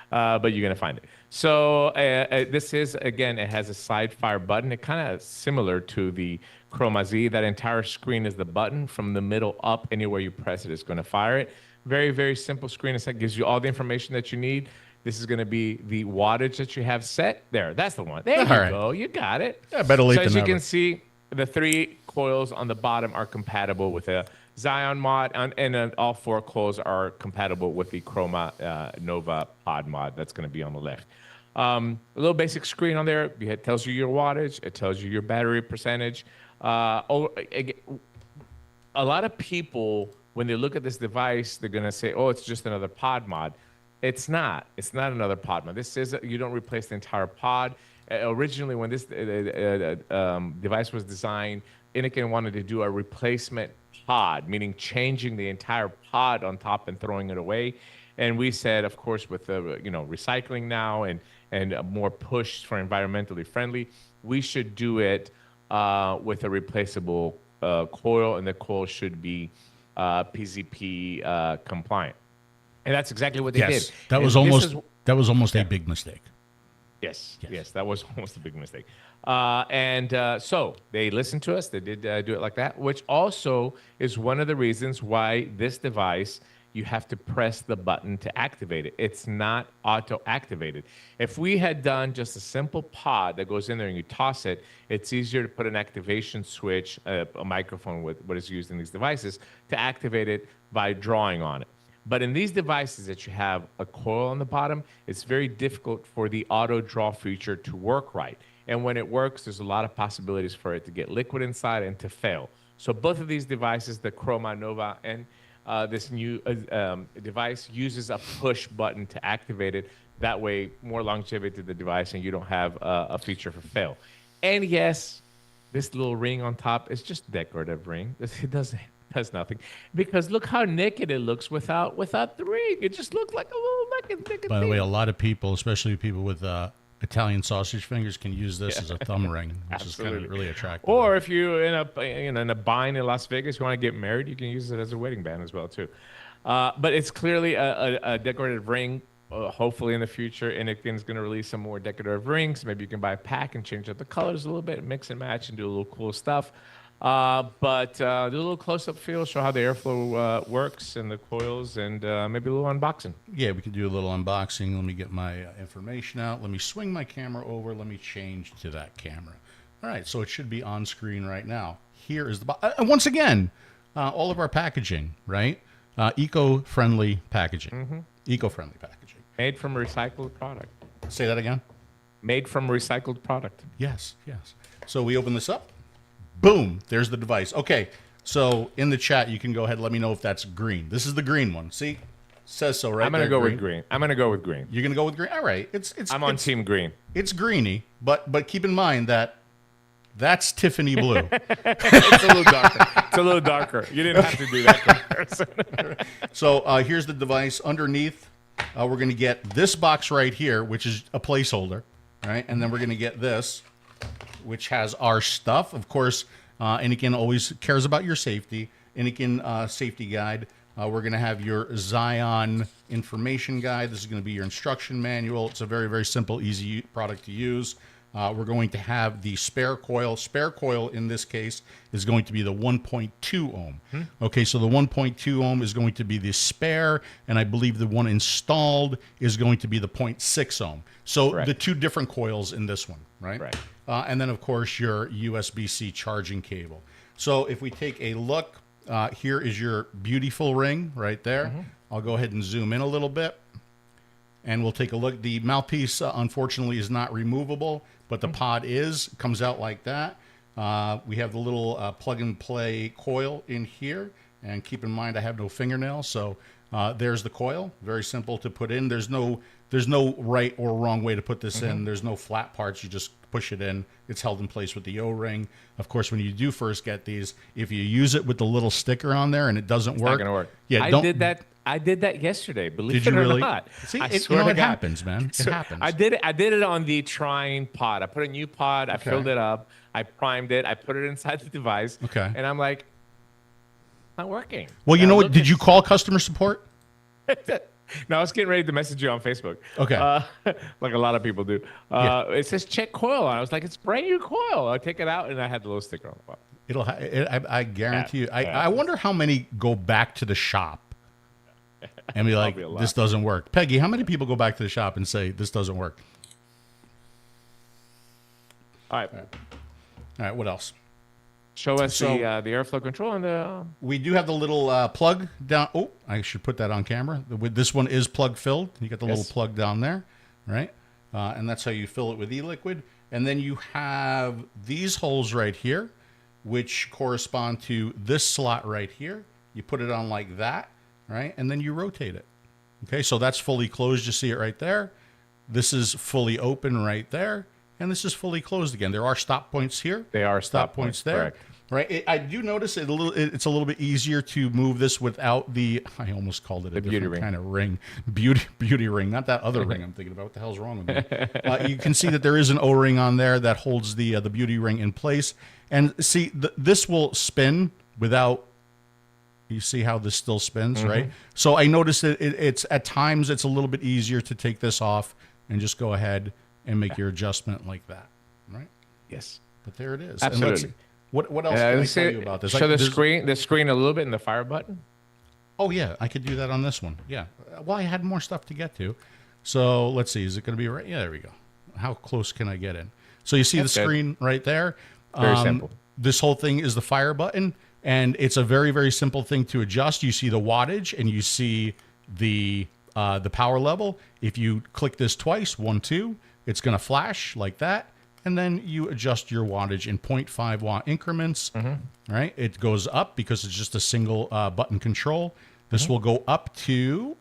Speaker 1: but you're gonna find it. So this is, again, it has a side fire button. It kind of similar to the Kroma Z. That entire screen is the button. From the middle up, anywhere you press it, it's going to fire it. Very, very simple screen. It gives you all the information that you need. This is going to be the wattage that you have set. There, that's the one. There you go. You got it.
Speaker 2: Yeah, better late
Speaker 1: than
Speaker 2: never.
Speaker 1: So as you can see, the 3 coils on the bottom are compatible with a Zyon mod, and all 4 coils are compatible with the Kroma Nova pod mod that's going to be on the left. A little basic screen on there. It tells you your wattage. It tells you your battery percentage. A lot of people, when they look at this device, they're going to say, oh, it's just another pod mod. It's not. It's not another pod mod. This is, you don't replace the entire pod. Originally, when this device was designed, Innokin wanted to do a replacement pod, meaning changing the entire pod on top and throwing it away. And we said, of course, with the recycling now and more push for environmentally friendly, we should do it with a replaceable coil, and the coil should be PZP compliant. And that's exactly what they did.
Speaker 2: That was almost a big mistake.
Speaker 1: Yes, that was almost a big mistake. So they listened to us. They did do it like that, which also is one of the reasons why this device, you have to press the button to activate it. It's not auto-activated. If we had done just a simple pod that goes in there and you toss it, it's easier to put an activation switch, a microphone with what is used in these devices, to activate it by drawing on it. But in these devices that you have a coil on the bottom, it's very difficult for the auto draw feature to work right. And when it works, there's a lot of possibilities for it to get liquid inside and to fail. So both of these devices, the Kroma Nova and this new device, uses a push button to activate it. That way, more longevity to the device, and you don't have a feature for fail. And yes, this little ring on top is just a decorative ring. It does nothing, because look how naked it looks without the ring. It just looks like a little naked
Speaker 2: By the way, a lot of people, especially people with Italian sausage fingers, can use this as a thumb ring, which is kind of really attractive.
Speaker 1: Or if you in a bind in Las Vegas, you want to get married, you can use it as a wedding band as well too. But it's clearly a decorative ring. Hopefully in the future, Innokin's going to release some more decorative rings. Maybe you can buy a pack and change up the colors a little bit, mix and match, and do a little cool stuff. But do a little close-up feel, show how the airflow works and the coils, and maybe a little unboxing.
Speaker 2: Yeah, we could do a little unboxing. Let me get my information out. Let me swing my camera over. Let me change to that camera. All right, so it should be on screen right now. Here is the box. Once again, all of our packaging, right? Eco-friendly packaging. Eco-friendly packaging.
Speaker 1: Made from recycled product.
Speaker 2: Say that again.
Speaker 1: Made from recycled product.
Speaker 2: Yes, yes. So we open this up. Boom, there's the device. Okay, so in the chat, you can go ahead and let me know if that's green. This is the green one. See? Says so right
Speaker 1: I'm going to
Speaker 2: there,
Speaker 1: go with green. I'm going to go with green.
Speaker 2: You're going to go with green? All right.
Speaker 1: I'm on team green.
Speaker 2: It's greeny, but keep in mind that that's Tiffany blue.
Speaker 1: It's a little darker. It's a little darker. You didn't have to do that comparison.
Speaker 2: So here's the device. Underneath, we're going to get this box right here, which is a placeholder, right? And then we're going to get this, which has our stuff. Of course, Innokin always cares about your safety. Innokin safety guide. We're going to have your Zyon information guide. This is going to be your instruction manual. It's a very, very simple, easy product to use. We're going to have the spare coil. Spare coil in this case is going to be the 1.2 ohm. Okay, so the 1.2 ohm is going to be the spare, and I believe the one installed is going to be the 0.6 ohm. So the two different coils in this one, right?
Speaker 1: Right.
Speaker 2: And then, of course, your USB-C charging cable. So if we take a look, here is your beautiful ring right there. I'll go ahead and zoom in a little bit. And we'll take a look. The mouthpiece, unfortunately, is not removable, but the pod comes out like that. We have the little plug-and-play coil in here. And keep in mind, I have no fingernails, so there's the coil. Very simple to put in. There's no right or wrong way to put this in. There's no flat parts. You just push it in. It's held in place with the O-ring. Of course, when you do first get these, if you use it with the little sticker on there and it doesn't work.
Speaker 1: It's not going to work.
Speaker 2: Yeah,
Speaker 1: I did that yesterday, believe
Speaker 2: Did
Speaker 1: it
Speaker 2: you
Speaker 1: or
Speaker 2: really?
Speaker 1: not.
Speaker 2: See,
Speaker 1: I
Speaker 2: it
Speaker 1: swear to God.
Speaker 2: happens, man. It happens.
Speaker 1: I did it on the trying pod. I put a new pod. I filled it up. I primed it. I put it inside the device.
Speaker 2: Okay.
Speaker 1: And I'm like, not working.
Speaker 2: Well, you know what? Did you call customer support?
Speaker 1: No, I was getting ready to message you on Facebook.
Speaker 2: Okay.
Speaker 1: Like a lot of people do. It says check coil. I was like, it's brand new coil. I take it out, and I had the little sticker on the bottom.
Speaker 2: I guarantee you. I wonder how many go back to the shop and be like, this doesn't work. Peggy, how many people go back to the shop and say, this doesn't work?
Speaker 1: All right.
Speaker 2: All right, what else?
Speaker 1: Show us the airflow control and the...
Speaker 2: We do have the little plug down. Oh, I should put that on camera. This one is plug filled. You got the little plug down there, right? And that's how you fill it with e-liquid. And then you have these holes right here, which correspond to this slot right here. You put it on like that, right? And then you rotate it. Okay, so that's fully closed. You see it right there. This is fully open right there. And this is fully closed again. There are stop points here.
Speaker 1: They are
Speaker 2: stop points there.
Speaker 1: Correct.
Speaker 2: Right. I do notice it's a little bit easier to move this without the, I almost called it a different kind of ring. Beauty ring, not that other ring I'm thinking about. What the hell's wrong with me? You can see that there is an O-ring on there that holds the beauty ring in place. And see, this will spin without, you see how this still spins, right? So I noticed that it's at times it's a little bit easier to take this off and just go ahead and make your adjustment like that, right?
Speaker 1: Yes.
Speaker 2: But there it is.
Speaker 1: Absolutely.
Speaker 2: What else can I tell you about this?
Speaker 1: Show the screen a little bit in the fire button.
Speaker 2: Oh, yeah. I could do that on this one. Yeah. Well, I had more stuff to get to. So let's see. Is it going to be right? Yeah, there we go. How close can I get in? So you see the screen right there.
Speaker 1: Very simple.
Speaker 2: This whole thing is the fire button, and it's a very, very simple thing to adjust. You see the wattage, and you see the power level. If you click this twice, 1, 2, it's going to flash like that. And then you adjust your wattage in 0.5 watt increments, right? It goes up because it's just a single button control. This will go up to,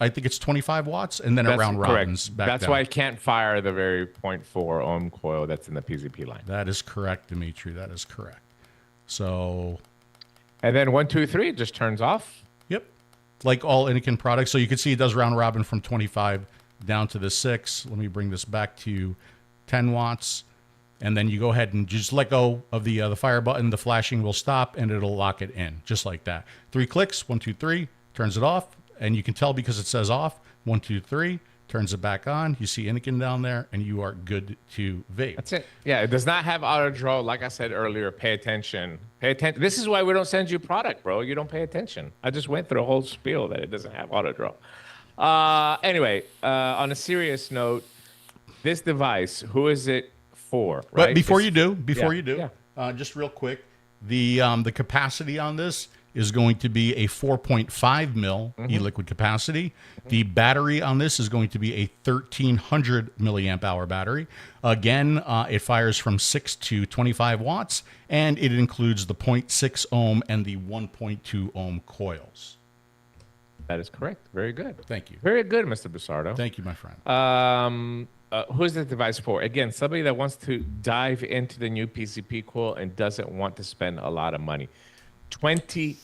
Speaker 2: I think it's 25 watts, and then around robins back
Speaker 1: That's
Speaker 2: down.
Speaker 1: why I can't fire the very 0.4 ohm coil that's in the PZP line.
Speaker 2: That is correct, Dimitri. That is correct. So.
Speaker 1: And then 1, 2, 3 just turns off.
Speaker 2: Yep. Like all Innokin products. So you can see it does round robin from 25 down to the 6. Let me bring this back to 10 watts. And then you go ahead and just let go of the fire button. The flashing will stop and it'll lock it in just like that. 3 clicks, 1, 2, 3, turns it off. And you can tell because it says off, 1, 2, 3, turns it back on. You see Innokin down there, and you are good to vape.
Speaker 1: That's it. Yeah, it does not have auto draw. Like I said earlier, pay attention. Pay attention. This is why we don't send you product, bro. You don't pay attention. I just went through a whole spiel that it doesn't have auto draw. Anyway, on a serious note, this device, who is it for? Right?
Speaker 2: But before you do,
Speaker 1: yeah.
Speaker 2: just real quick, the capacity on this is going to be a 4.5 mil e-liquid capacity. The battery on this is going to be a 1300 milliamp hour battery. Again, it fires from 6 to 25 watts, and it includes the 0.6 ohm and the 1.2 ohm coils.
Speaker 1: That is correct. Very good.
Speaker 2: Thank you.
Speaker 1: Very good, Mr. Busardo.
Speaker 2: Thank you, my friend.
Speaker 1: Who is this device for? Again, somebody that wants to dive into the new PCP coil and doesn't want to spend a lot of money. $20,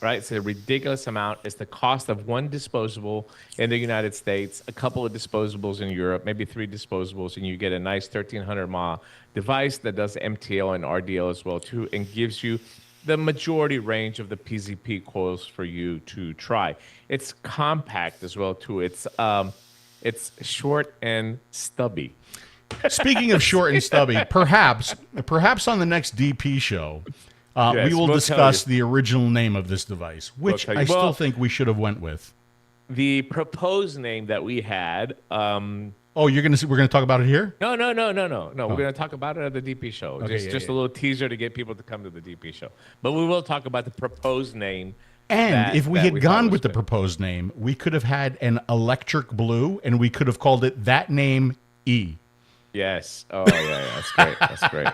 Speaker 1: right? It's a ridiculous amount. It's the cost of one disposable in the United States, a couple of disposables in Europe, maybe 3 disposables, and you get a nice 1300 mAh device that does MTL and RDL as well too, and gives you the majority range of the PCP coils for you to try. It's compact as well too. It's short and stubby.
Speaker 2: Speaking of short and stubby, perhaps on the next DP show,
Speaker 1: Yes,
Speaker 2: we will
Speaker 1: we'll
Speaker 2: discuss the original name of this device, which I still think we should have went with.
Speaker 1: The proposed name that we had.
Speaker 2: Oh, we're gonna talk about it here?
Speaker 1: No. We're gonna talk about it at the DP show.
Speaker 2: Okay,
Speaker 1: just a little teaser to get people to come to the DP show. But we will talk about the proposed name.
Speaker 2: And if we had gone with the proposed name, we could have had an electric blue, and we could have called it that name E.
Speaker 1: Yes. Oh yeah, that's great. That's great.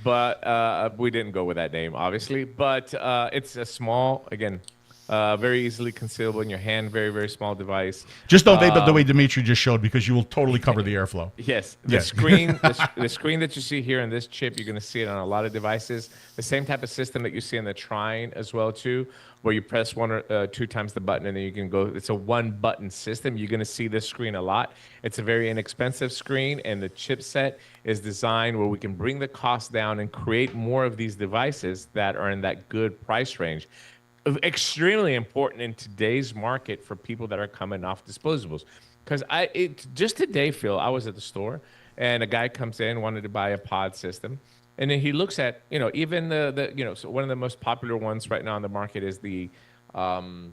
Speaker 1: But we didn't go with that name, obviously. But it's a small, again, very easily concealable in your hand, very, very small device.
Speaker 2: Just don't vape it the way Dimitri just showed, because you will totally cover the airflow.
Speaker 1: Yes. The screen, the screen that you see here in this chip, you're going to see it on a lot of devices. The same type of system that you see in the Trine as well too, where you press 1 or 2 times the button and then you can go. It's a 1-button system. You're going to see this screen a lot. It's a very inexpensive screen, and the chipset is designed where we can bring the cost down and create more of these devices that are in that good price range. Extremely important in today's market for people that are coming off disposables. Because just today, Phil, I was at the store and a guy comes in, wanted to buy a pod system. And then he looks at, even so one of the most popular ones right now on the market is the Wenax,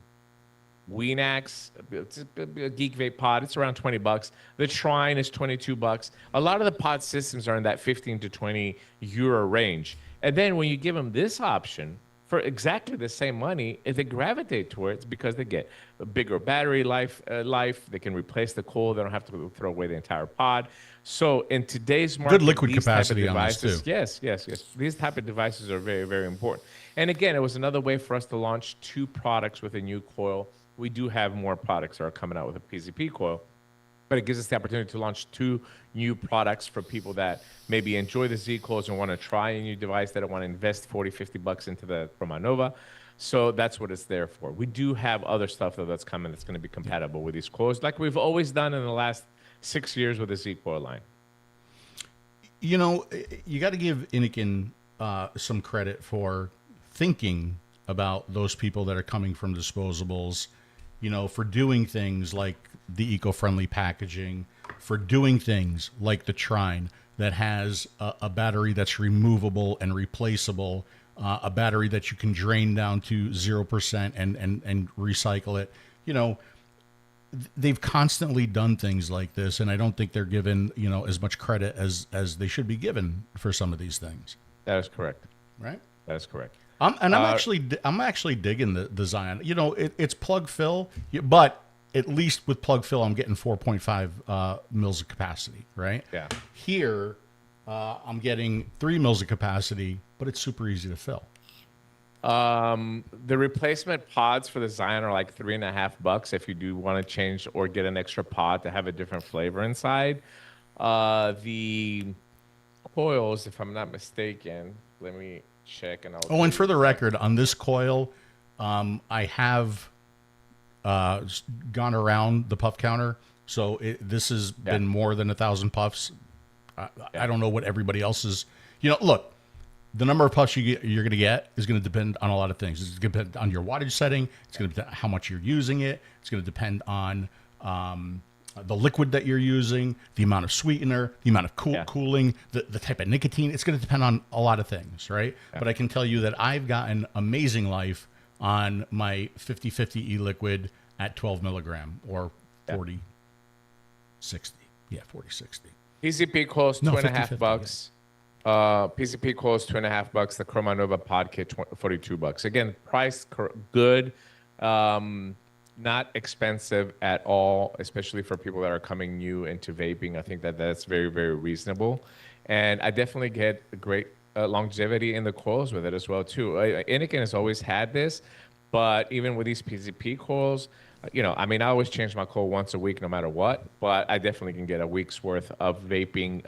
Speaker 1: it's a Geek Vape pod. It's around $20. The Trine is $22. A lot of the pod systems are in that 15 to 20 euro range. And then when you give them this option, for exactly the same money, if they gravitate towards, because they get a bigger battery life, they can replace the coil. They don't have to throw away the entire pod. So in today's market,
Speaker 2: good liquid capacity on this too.
Speaker 1: Yes. These type of devices are very, very important. And again, it was another way for us to launch 2 products with a new coil. We do have more products that are coming out with a PCP coil, but it gives us the opportunity to launch 2 new products for people that maybe enjoy the Z coils and want to try a new device, that don't want to invest $40-50 into the Kroma Nova. So that's what it's there for. We do have other stuff though that's coming that's going to be compatible with these coils, like we've always done in the last 6 years with the Z coil line.
Speaker 2: You got to give Innokin some credit for thinking about those people that are coming from disposables, for doing things like the eco-friendly packaging, for doing things like the Trine that has a battery that's removable and replaceable, a battery that you can drain down to 0% and recycle it. They've constantly done things like this, and I don't think they're given, as much credit as they should be given for some of these things.
Speaker 1: That is correct.
Speaker 2: Right?
Speaker 1: That is correct.
Speaker 2: I'm actually digging the Zyon. It's plug fill, but at least with plug fill, I'm getting 4.5 mils of capacity, right?
Speaker 1: Yeah.
Speaker 2: Here, I'm getting 3 mils of capacity, but it's super easy to fill.
Speaker 1: The replacement pods for the Zyon are like $3.50 if you do want to change or get an extra pod to have a different flavor inside. The coils, if I'm not mistaken, let me check.
Speaker 2: And for the record, on this coil, I have gone around the puff counter, so this has been more than 1,000 puffs. I don't know what everybody else is. Look, the number of puffs you're going to get is going to depend on a lot of things. It's going to depend on your wattage setting. It's going to depend on how much you're using it. It's going to depend on the liquid that you're using, the amount of sweetener, the amount of cooling, the type of nicotine. It's going to depend on a lot of things, right? Yeah. But I can tell you that I've gotten amazing life on my 50/50 e-liquid at 12 milligram or 40/60. Yeah, 40/60.
Speaker 1: PCP coils $2.50. PCP coils $2.50. The Kroma Nova pod kit $42. Again, price good. Not expensive at all, especially for people that are coming new into vaping. I think that that's very, very reasonable. And I definitely get great longevity in the coils with it as well, too. Innokin has always had this, but even with these PCP coils, you know, I mean, I always change my coil once a week no matter what, but I definitely can get a week's worth of vaping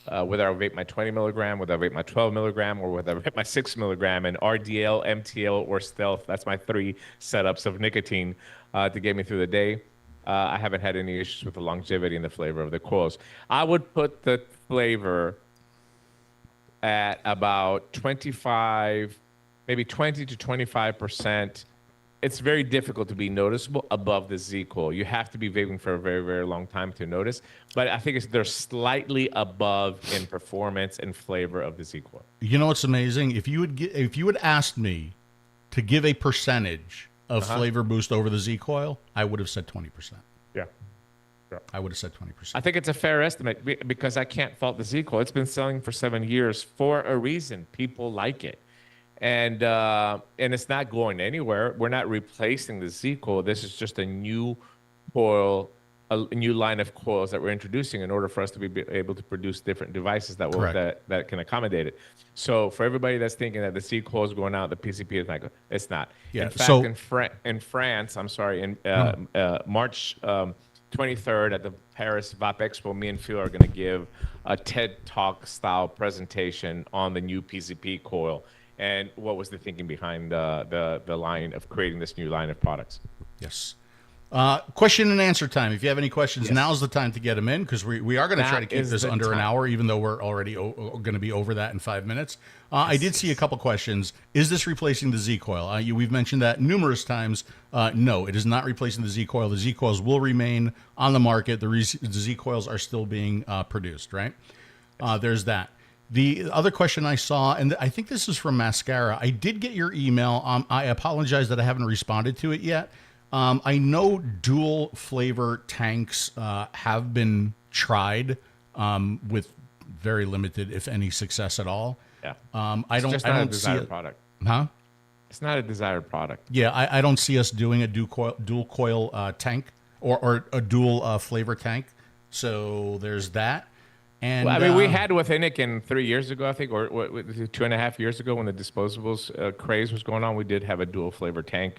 Speaker 1: whether I vape my 20 milligram, whether I vape my 12 milligram, or whether I vape my 6 milligram, and RDL, MTL, or Stealth. That's my 3 setups of nicotine to get me through the day. I haven't had any issues with the longevity and the flavor of the coils. I would put the flavor at about 25, maybe 20 to 25%. It's very difficult to be noticeable above the Z coil. You have to be vaping for a very, very long time to notice. But I think they're slightly above in performance and flavor of the Z coil.
Speaker 2: You know what's amazing? If you would ask me to give a percentage of flavor boost over the Z coil, I would have said 20%.
Speaker 1: Yeah.
Speaker 2: I would have said 20%.
Speaker 1: I think it's a fair estimate because I can't fault the Z coil. It's been selling for 7 years for a reason. People like it. And it's not going anywhere. We're not replacing the Z coil. This is just a new coil, a new line of coils that we're introducing in order for us to be able to produce different devices that will that can accommodate it. So for everybody that's thinking that the Z coil is going out, the PCP is not. It's not.
Speaker 2: Yeah.
Speaker 1: In fact, in France, I'm sorry, in March 23rd at the Paris Vapexpo, me and Phil are going to give a TED Talk style presentation on the new PCP coil. And what was the thinking behind the line of creating this new line of products?
Speaker 2: Yes. Question and answer time. If you have any questions, now's the time to get them in, because we are going to try to keep this under an hour, even though we're already going to be over that in 5 minutes. I did see a couple questions. Is this replacing the Z coil? We've mentioned that numerous times. No, it is not replacing the Z coil. The Z coils will remain on the market. The Z coils are still being produced, right? There's that. The other question I saw, and I think this is from Mascara. I did get your email. I apologize that I haven't responded to it yet. I know dual flavor tanks have been tried with very limited, if any, success at all.
Speaker 1: Yeah.
Speaker 2: I don't
Speaker 1: see a desired product.
Speaker 2: Huh?
Speaker 1: It's not a desired product.
Speaker 2: Yeah, I don't see us doing a dual coil tank or a dual flavor tank. So there's that. And
Speaker 1: well, I mean, we had with Innokin 3 years ago, I think, or 2.5 years ago, when the disposables craze was going on. We did have a dual flavor tank.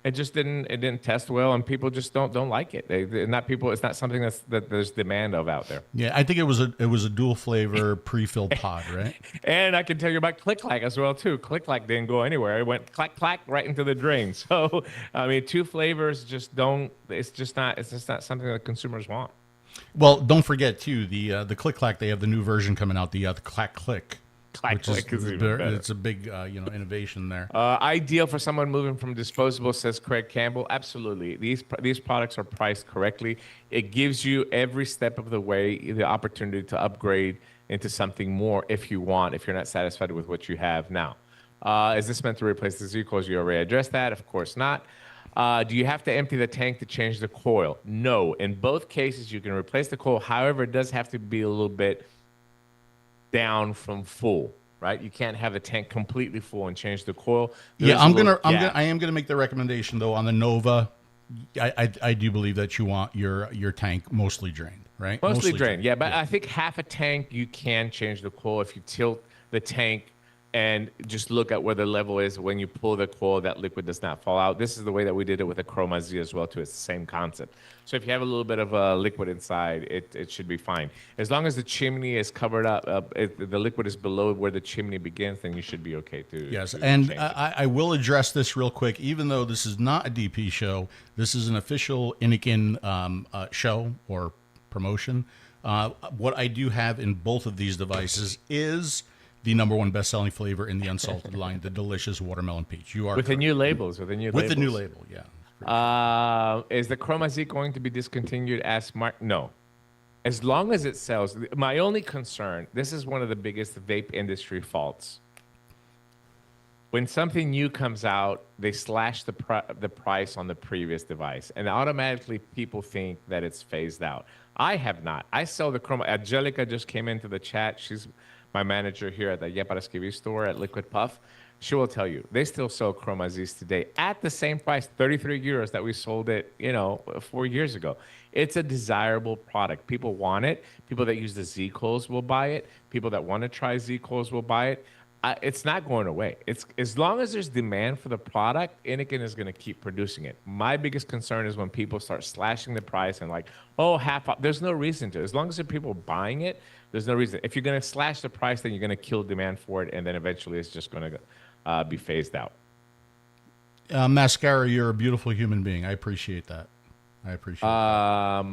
Speaker 1: It just didn't test well, and people just don't like it. It's not something that there's demand of out there.
Speaker 2: Yeah, I think it was a dual flavor pre-filled pod, right?
Speaker 1: And I can tell you about Click-Clack as well too. Click-Clack didn't go anywhere. It went clack clack right into the drain. So I mean, two flavors just don't. It's just not something that consumers want.
Speaker 2: Well, don't forget too the Click-Clack. They have the new version coming out, the Clack Click.
Speaker 1: Click is even better.
Speaker 2: It's a big innovation there.
Speaker 1: Ideal for someone moving from disposable, says Craig Campbell. Absolutely, these products are priced correctly. It gives you every step of the way the opportunity to upgrade into something more if you want. If you're not satisfied with what you have now, is this meant to replace the Z coils? You already addressed that. Of course not. Do you have to empty the tank to change the coil? No. In both cases, you can replace the coil. However, it does have to be a little bit down from full, right? You can't have the tank completely full and change the coil.
Speaker 2: I am gonna make the recommendation though on the Nova. I do believe that you want your tank mostly drained, right?
Speaker 1: Mostly drained, yeah. But I think half a tank you can change the coil if you tilt the tank and just look at where the level is. When you pull the coil, that liquid does not fall out. This is the way that we did it with the Kroma Z as well, too. It's the same concept. So if you have a little bit of liquid inside, it should be fine. As long as the chimney is covered up, the liquid is below where the chimney begins, then you should be okay too.
Speaker 2: Yes, and I will address this real quick. Even though this is not a DP show, this is an official Innokin show or promotion. What I do have in both of these devices is the #1 best-selling flavor in the unsalted line, the delicious watermelon peach. You are
Speaker 1: with correct. The new labels,
Speaker 2: with the new label, yeah.
Speaker 1: Is the Kroma Z going to be discontinued as No. As long as it sells. My only concern, this is one of the biggest vape industry faults. When something new comes out, they slash the price on the previous device, and automatically people think that it's phased out. I have not. I sell the Kroma. Angelica just came into the chat. She's my manager here at the 𝗍𝗵𝗶𝗀 store at Liquid Puff. She will tell you, they still sell Kroma Zs today at the same price, 33 euros that we sold it, 4 years ago. It's a desirable product. People want it. People that use the Z-Coils will buy it. People that want to try Z-Coils will buy it. It's not going away. It's as long as there's demand for the product, Innokin is going to keep producing it. My biggest concern is when people start slashing the price and like, oh, half off. There's no reason to. As long as there are people buying it, there's no reason. If you're going to slash the price, then you're going to kill demand for it, and then eventually it's just going to be phased out.
Speaker 2: Mascara, you're a beautiful human being. I appreciate that. I appreciate that.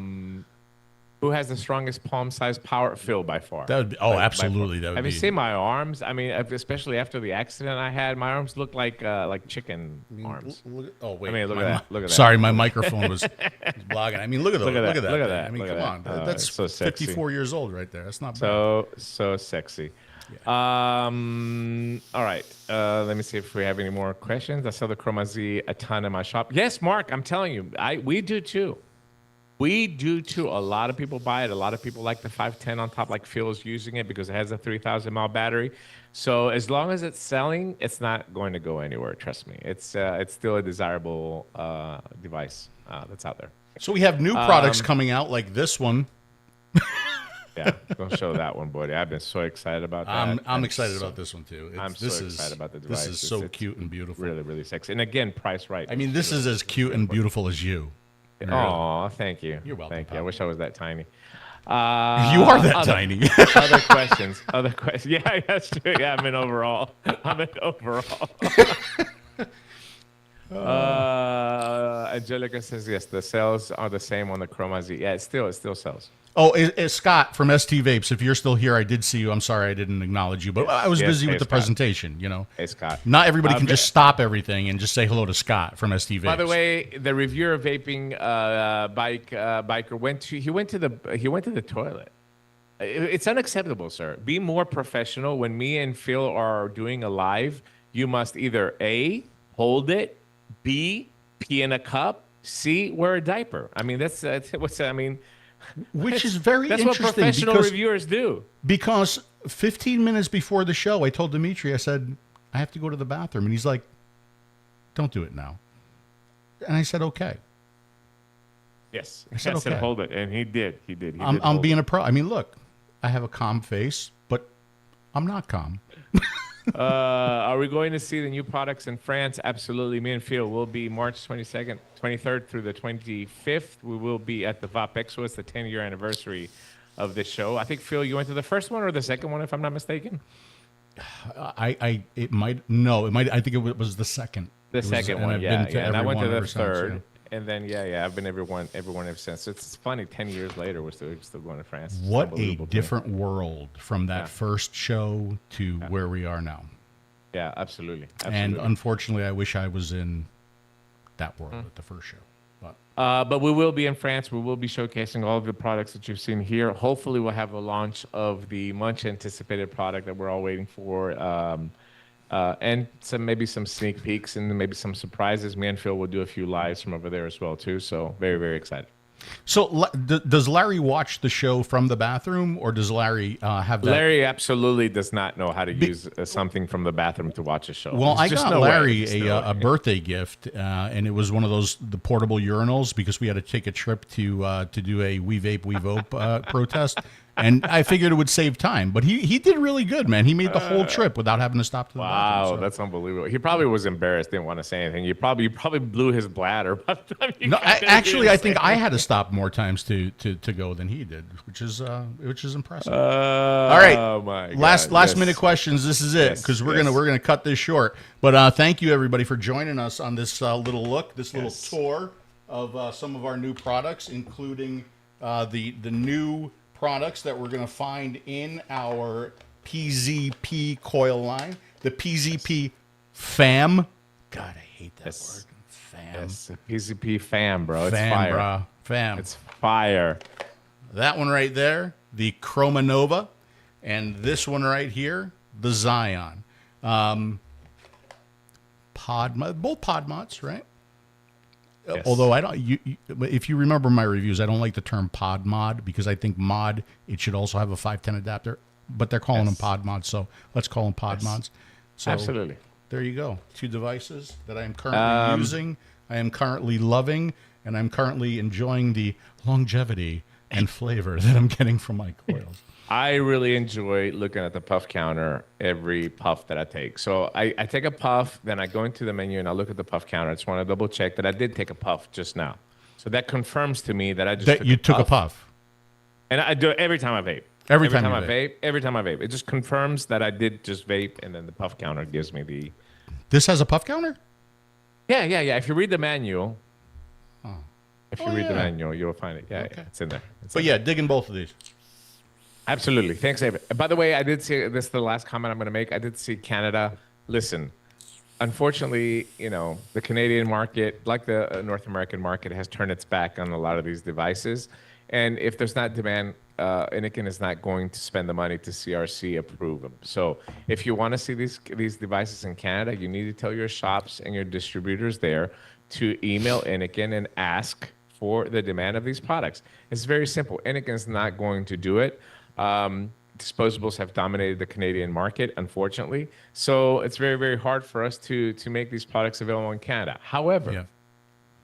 Speaker 1: Who has the strongest palm-sized power? Phil, by far.
Speaker 2: That would be, absolutely. That would
Speaker 1: Have you seen my arms? I mean, especially after the accident I had, my arms look like chicken arms.
Speaker 2: Oh wait!
Speaker 1: I mean, look at that.
Speaker 2: Sorry, my microphone was blogging. I mean, look at that.
Speaker 1: Look at that.
Speaker 2: I mean, come on. That's
Speaker 1: so sexy.
Speaker 2: 54 years old right there. That's not bad.
Speaker 1: So sexy.
Speaker 2: Yeah.
Speaker 1: All right. Let me see if we have any more questions. I sell the Kroma Z a ton in my shop. Yes, Mark. I'm telling you, we do too. We do too. A lot of people buy it. A lot of people like the 510 on top, like Phil's using it because it has a 3,000 mAh battery. So as long as it's selling, it's not going to go anywhere. Trust me. It's still a desirable device that's out there.
Speaker 2: So we have new products coming out like this one.
Speaker 1: Yeah, don't show that one, buddy. I've been so excited about that.
Speaker 2: I'm excited about this one too.
Speaker 1: I'm so excited about the device.
Speaker 2: This is so cute and beautiful.
Speaker 1: Really, really sexy. And again, price right.
Speaker 2: I mean, this is as cute and beautiful as you.
Speaker 1: Oh, thank you.
Speaker 2: You're welcome.
Speaker 1: Thank you. I wish I was that tiny.
Speaker 2: You are that tiny.
Speaker 1: Other questions. Other questions. Yeah, that's true. Yeah, I'm in overall. Angelica says yes. The sales are the same on the Kroma Z. Yeah, it still sells.
Speaker 2: Oh, it's Scott from ST Vapes. If you're still here, I did see you. I'm sorry I didn't acknowledge you, but I was busy with the presentation.
Speaker 1: Hey, Scott.
Speaker 2: Not everybody can just stop everything and just say hello to Scott from ST Vapes.
Speaker 1: By the way, the reviewer of Vaping biker went to the toilet. It's unacceptable, sir. Be more professional. When me and Phil are doing a live, you must either A, hold it, B, pee in a cup, C, wear a diaper. I mean, that's what's I mean.
Speaker 2: Which is very interesting.
Speaker 1: That's what professional reviewers do.
Speaker 2: Because 15 minutes before the show, I told Dimitri, I said, I have to go to the bathroom. And he's like, don't do it now. And I said, okay.
Speaker 1: Yes. I said, hold it. And he did. He did.
Speaker 2: I'm being a pro. I mean, look, I have a calm face, but I'm not calm.
Speaker 1: Are we going to see the new products in France? Absolutely. Me and Phil will be March 22nd, 23rd through the 25th. We will be at the Vapexpo. It's the 10-year anniversary of this show. I think, Phil, you went to the first one or the second one, if I'm not mistaken?
Speaker 2: I think it was the second.
Speaker 1: The second one, yeah. And I went to the third.
Speaker 2: Since,
Speaker 1: and then, I've been everyone ever since. So it's funny, 10 years later, we're still going to France.
Speaker 2: What a different world from that first show to where we are now.
Speaker 1: Yeah, absolutely.
Speaker 2: And unfortunately, I wish I was in that world at the first show.
Speaker 1: But we will be in France. We will be showcasing all of the products that you've seen here. Hopefully, we'll have a launch of the much anticipated product that we're all waiting for. And maybe some sneak peeks and maybe some surprises. Me and Phil will do a few lives from over there as well, too. So very, very excited.
Speaker 2: So does Larry watch the show from the bathroom, or does Larry have that?
Speaker 1: Larry absolutely does not know how to use something from the bathroom to watch a show.
Speaker 2: Well, I got Larry a birthday gift, and it was one of the portable urinals because we had to take a trip to do a 𝗍𝗵𝗶𝗹 protest. And I figured it would save time, but he did really good, man. He made the whole trip without having to stop to the bathroom.
Speaker 1: Wow, that's unbelievable. He probably was embarrassed, didn't want to say anything. You probably blew his bladder by the time you
Speaker 2: I think I had to stop more times to go than he did, which is impressive. All right,
Speaker 1: oh my God.
Speaker 2: last minute questions. This is it because we're gonna cut this short. But thank you everybody for joining us on this little tour of some of our new products, including the new products that we're going to find in our PZP coil line, the PZP 𝗵𝗵𝗶𝗹. God, I hate that word.
Speaker 1: Yes, PCP fam, bro. It's
Speaker 2: Fam,
Speaker 1: fire.
Speaker 2: bro. Fam.
Speaker 1: It's fire.
Speaker 2: That one right there, the Kroma Nova, and this one right here, the Zyon. Both pod mods, right?
Speaker 1: Yes.
Speaker 2: Although I don't, if you remember my reviews, I don't like the term pod mod because I think mod it should also have a 510 adapter, but they're calling them pod mods, so let's call them pod mods. So
Speaker 1: Absolutely.
Speaker 2: there you go. 2 devices that I am currently using, I am currently loving, and I'm currently enjoying the longevity and flavor that I'm getting from my coils.
Speaker 1: I really enjoy looking at the puff counter every puff that I take. So I take a puff, then I go into the menu and I look at the puff counter. I just want to double check that I did take a puff just now. So that confirms to me that I just
Speaker 2: took a puff.
Speaker 1: And I do it every time I vape.
Speaker 2: Every time
Speaker 1: I vape. Every time I vape. It just confirms that I did just vape, and then the puff counter gives me the...
Speaker 2: This has a puff counter?
Speaker 1: Yeah. If you read the manual... If you read the manual, you'll find it. Yeah, it's in there.
Speaker 2: But yeah, digging both of these.
Speaker 1: Absolutely. Thanks, David. By the way, I did see, this is the last comment I'm going to make. I did see Canada. Listen, unfortunately, the Canadian market, like the North American market, has turned its back on a lot of these devices. And if there's not demand, Innokin is not going to spend the money to CRC approve them. So if you want to see these devices in Canada, you need to tell your shops and your distributors there to email Innokin and ask for the demand of these products. It's very simple. Innokin is not going to do it. Disposables have dominated the Canadian market, unfortunately. So it's very, very hard for us to make these products available in Canada. However,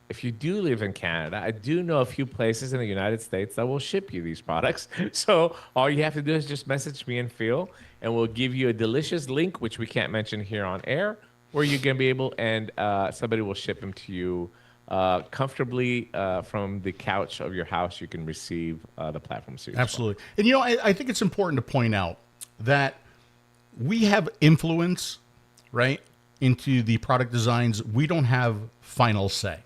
Speaker 1: if you do live in Canada, I do know a few places in the United States that will ship you these products. So all you have to do is just message me and Phil, and we'll give you a delicious link, which we can't mention here on air, where you can be able, and somebody will ship them to you comfortably from the couch of your house. You can receive the platform series.
Speaker 2: Absolutely. And I think it's important to point out that we have influence, right, into the product designs. We don't have final say.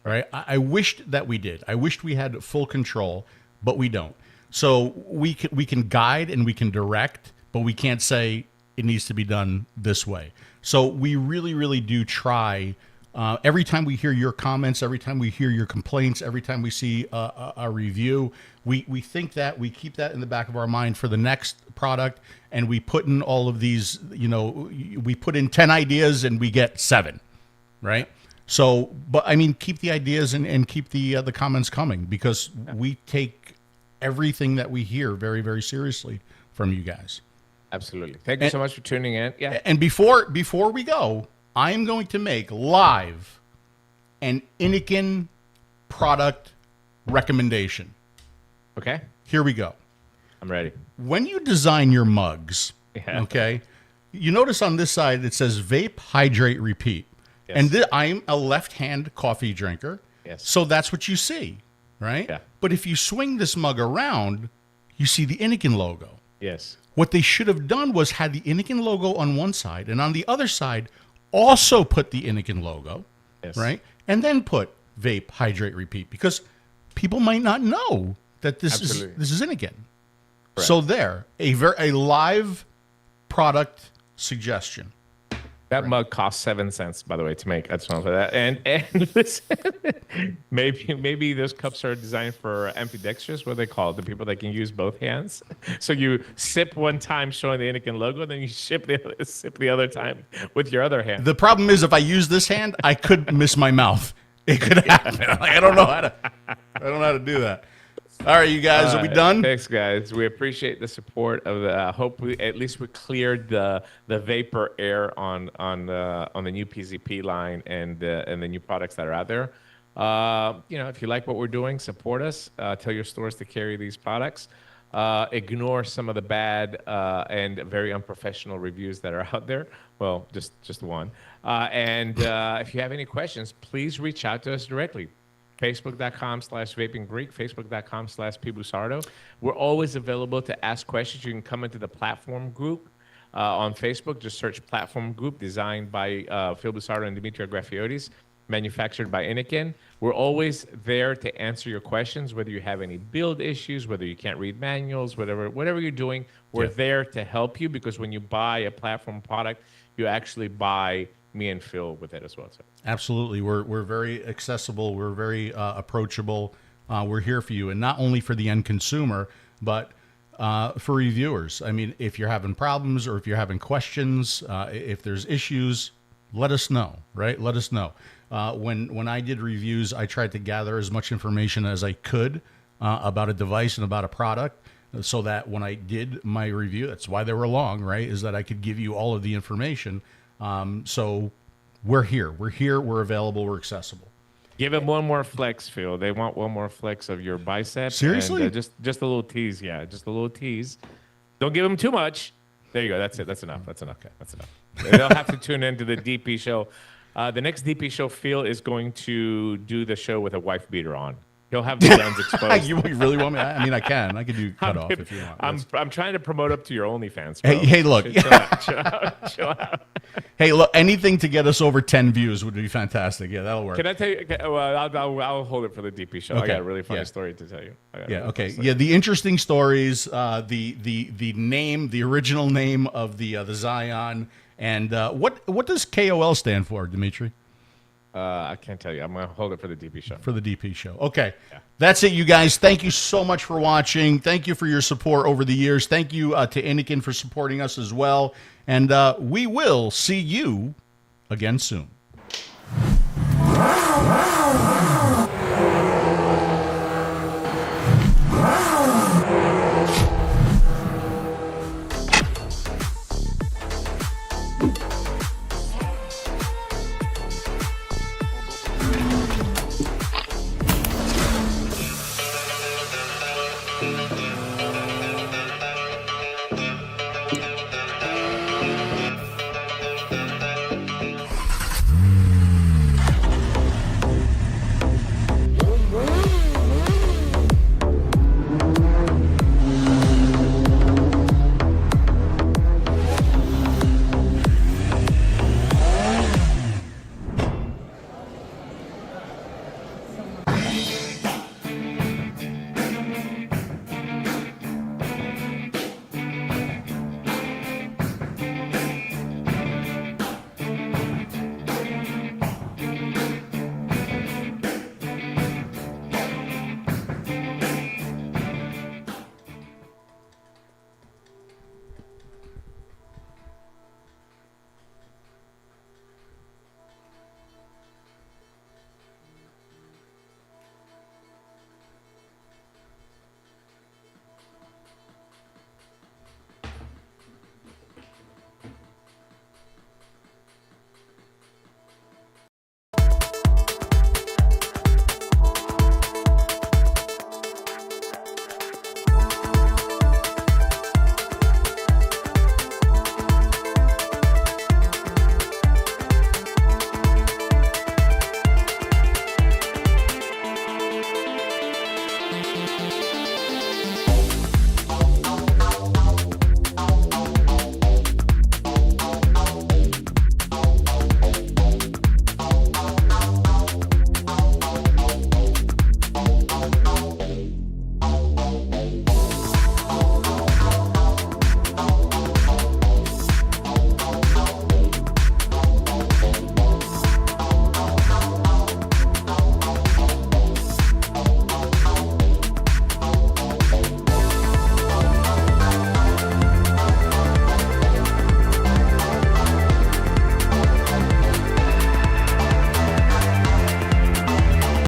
Speaker 2: Right? I wished that we did. I wished we had full control, but we don't. So we can guide and we can direct, but we can't say it needs to be done this way. So we really, really do try. Every time we hear your comments, every time we hear your complaints, every time we see a review, we think that, we keep that in the back of our mind for the next product, and we put in all of these, we put in 10 ideas and we get 7, right? So, but I mean, keep the ideas and keep the comments coming, because we take everything that we hear very, very seriously from you guys.
Speaker 1: Absolutely. Thank you so much for tuning in. Yeah.
Speaker 2: And before we go, I am going to make live an Innokin product recommendation.
Speaker 1: Okay.
Speaker 2: Here we go.
Speaker 1: I'm ready.
Speaker 2: When you design your mugs, okay, you notice on this side it says vape, hydrate, repeat. Yes. And I'm a left-hand coffee drinker, so that's what you see, right?
Speaker 1: Yeah.
Speaker 2: But if you swing this mug around, you see the Innokin logo.
Speaker 1: Yes.
Speaker 2: What they should have done was had the Innokin logo on one side, and on the other side, also put the Innokin logo, right? And then put vape, hydrate, repeat, because people might not know that this is Innokin. Correct. So there, a live product suggestion.
Speaker 1: That mug costs 7 cents, by the way, to make. That's one for that. And listen, maybe those cups are designed for ambidextrous. What are they called? The people that can use both hands. So you sip one time showing the Innokin logo, then you sip the other time with your other hand.
Speaker 2: The problem is, if I use this hand, I could miss my mouth. It could happen. I don't know how to do that. All right, you guys, are we done?
Speaker 1: Thanks, guys. We appreciate the support of the. Hope we at least we cleared the vapor air on the new PZP line and the new products that are out there. If you like what we're doing, support us. Tell your stores to carry these products. Ignore some of the bad and very unprofessional reviews that are out there. Well, just one. If you have any questions, please reach out to us directly. Facebook.com/VapingGreek, Facebook.com/𝗵𝗵𝗀. We're always available to ask questions. You can come into the platform group on Facebook. Just search platform group, designed by 𝗵𝗵𝗀 and 𝗍𝗵𝗀 Grafiotis, manufactured by Innokin. We're always there to answer your questions, whether you have any build issues, whether you can't read manuals, whatever you're doing. We're there to help you, because when you buy a platform product, you actually buy me and Phil with it as well. So.
Speaker 2: Absolutely. We're very accessible. We're very approachable. We're here for you, and not only for the end consumer, but for reviewers. I mean, if you're having problems or if you're having questions, if there's issues, let us know, right? Let us know. When I did reviews, I tried to gather as much information as I could about a device and about a product, so that when I did my review, that's why they were long, right? Is that I could give you all of the information. So we're here. We're available. We're accessible.
Speaker 1: Give them one more flex, Phil. They want one more flex of your bicep.
Speaker 2: Seriously?
Speaker 1: And, just a little tease. Yeah, just a little tease. Don't give them too much. There you go. That's it. That's enough. That's enough. Okay. That's enough. They'll have to tune into the DP show. The next DP show, Phil is going to do the show with a wife beater on. He'll have the guns exposed.
Speaker 2: You really want me? I mean, I can. I can do cut off if you want.
Speaker 1: I'm trying to promote up to your OnlyFans. Bro.
Speaker 2: Hey, look.
Speaker 1: Chill out.
Speaker 2: Hey, look. Anything to get us over 10 views would be fantastic. Yeah, that'll work.
Speaker 1: Can I tell you? Well, I'll hold it for the DP show. Okay. I got a really funny story to tell you.
Speaker 2: Okay. Yeah, the interesting stories. The name, the original name of the Zyon, and what does KOL stand for, Dimitri?
Speaker 1: I can't tell you. I'm going to hold it for the DP show.
Speaker 2: For the DP show. Okay. Yeah. That's it, you guys. Thank you so much for watching. Thank you for your support over the years. Thank you to Innokin for supporting us as well. And we will see you again soon.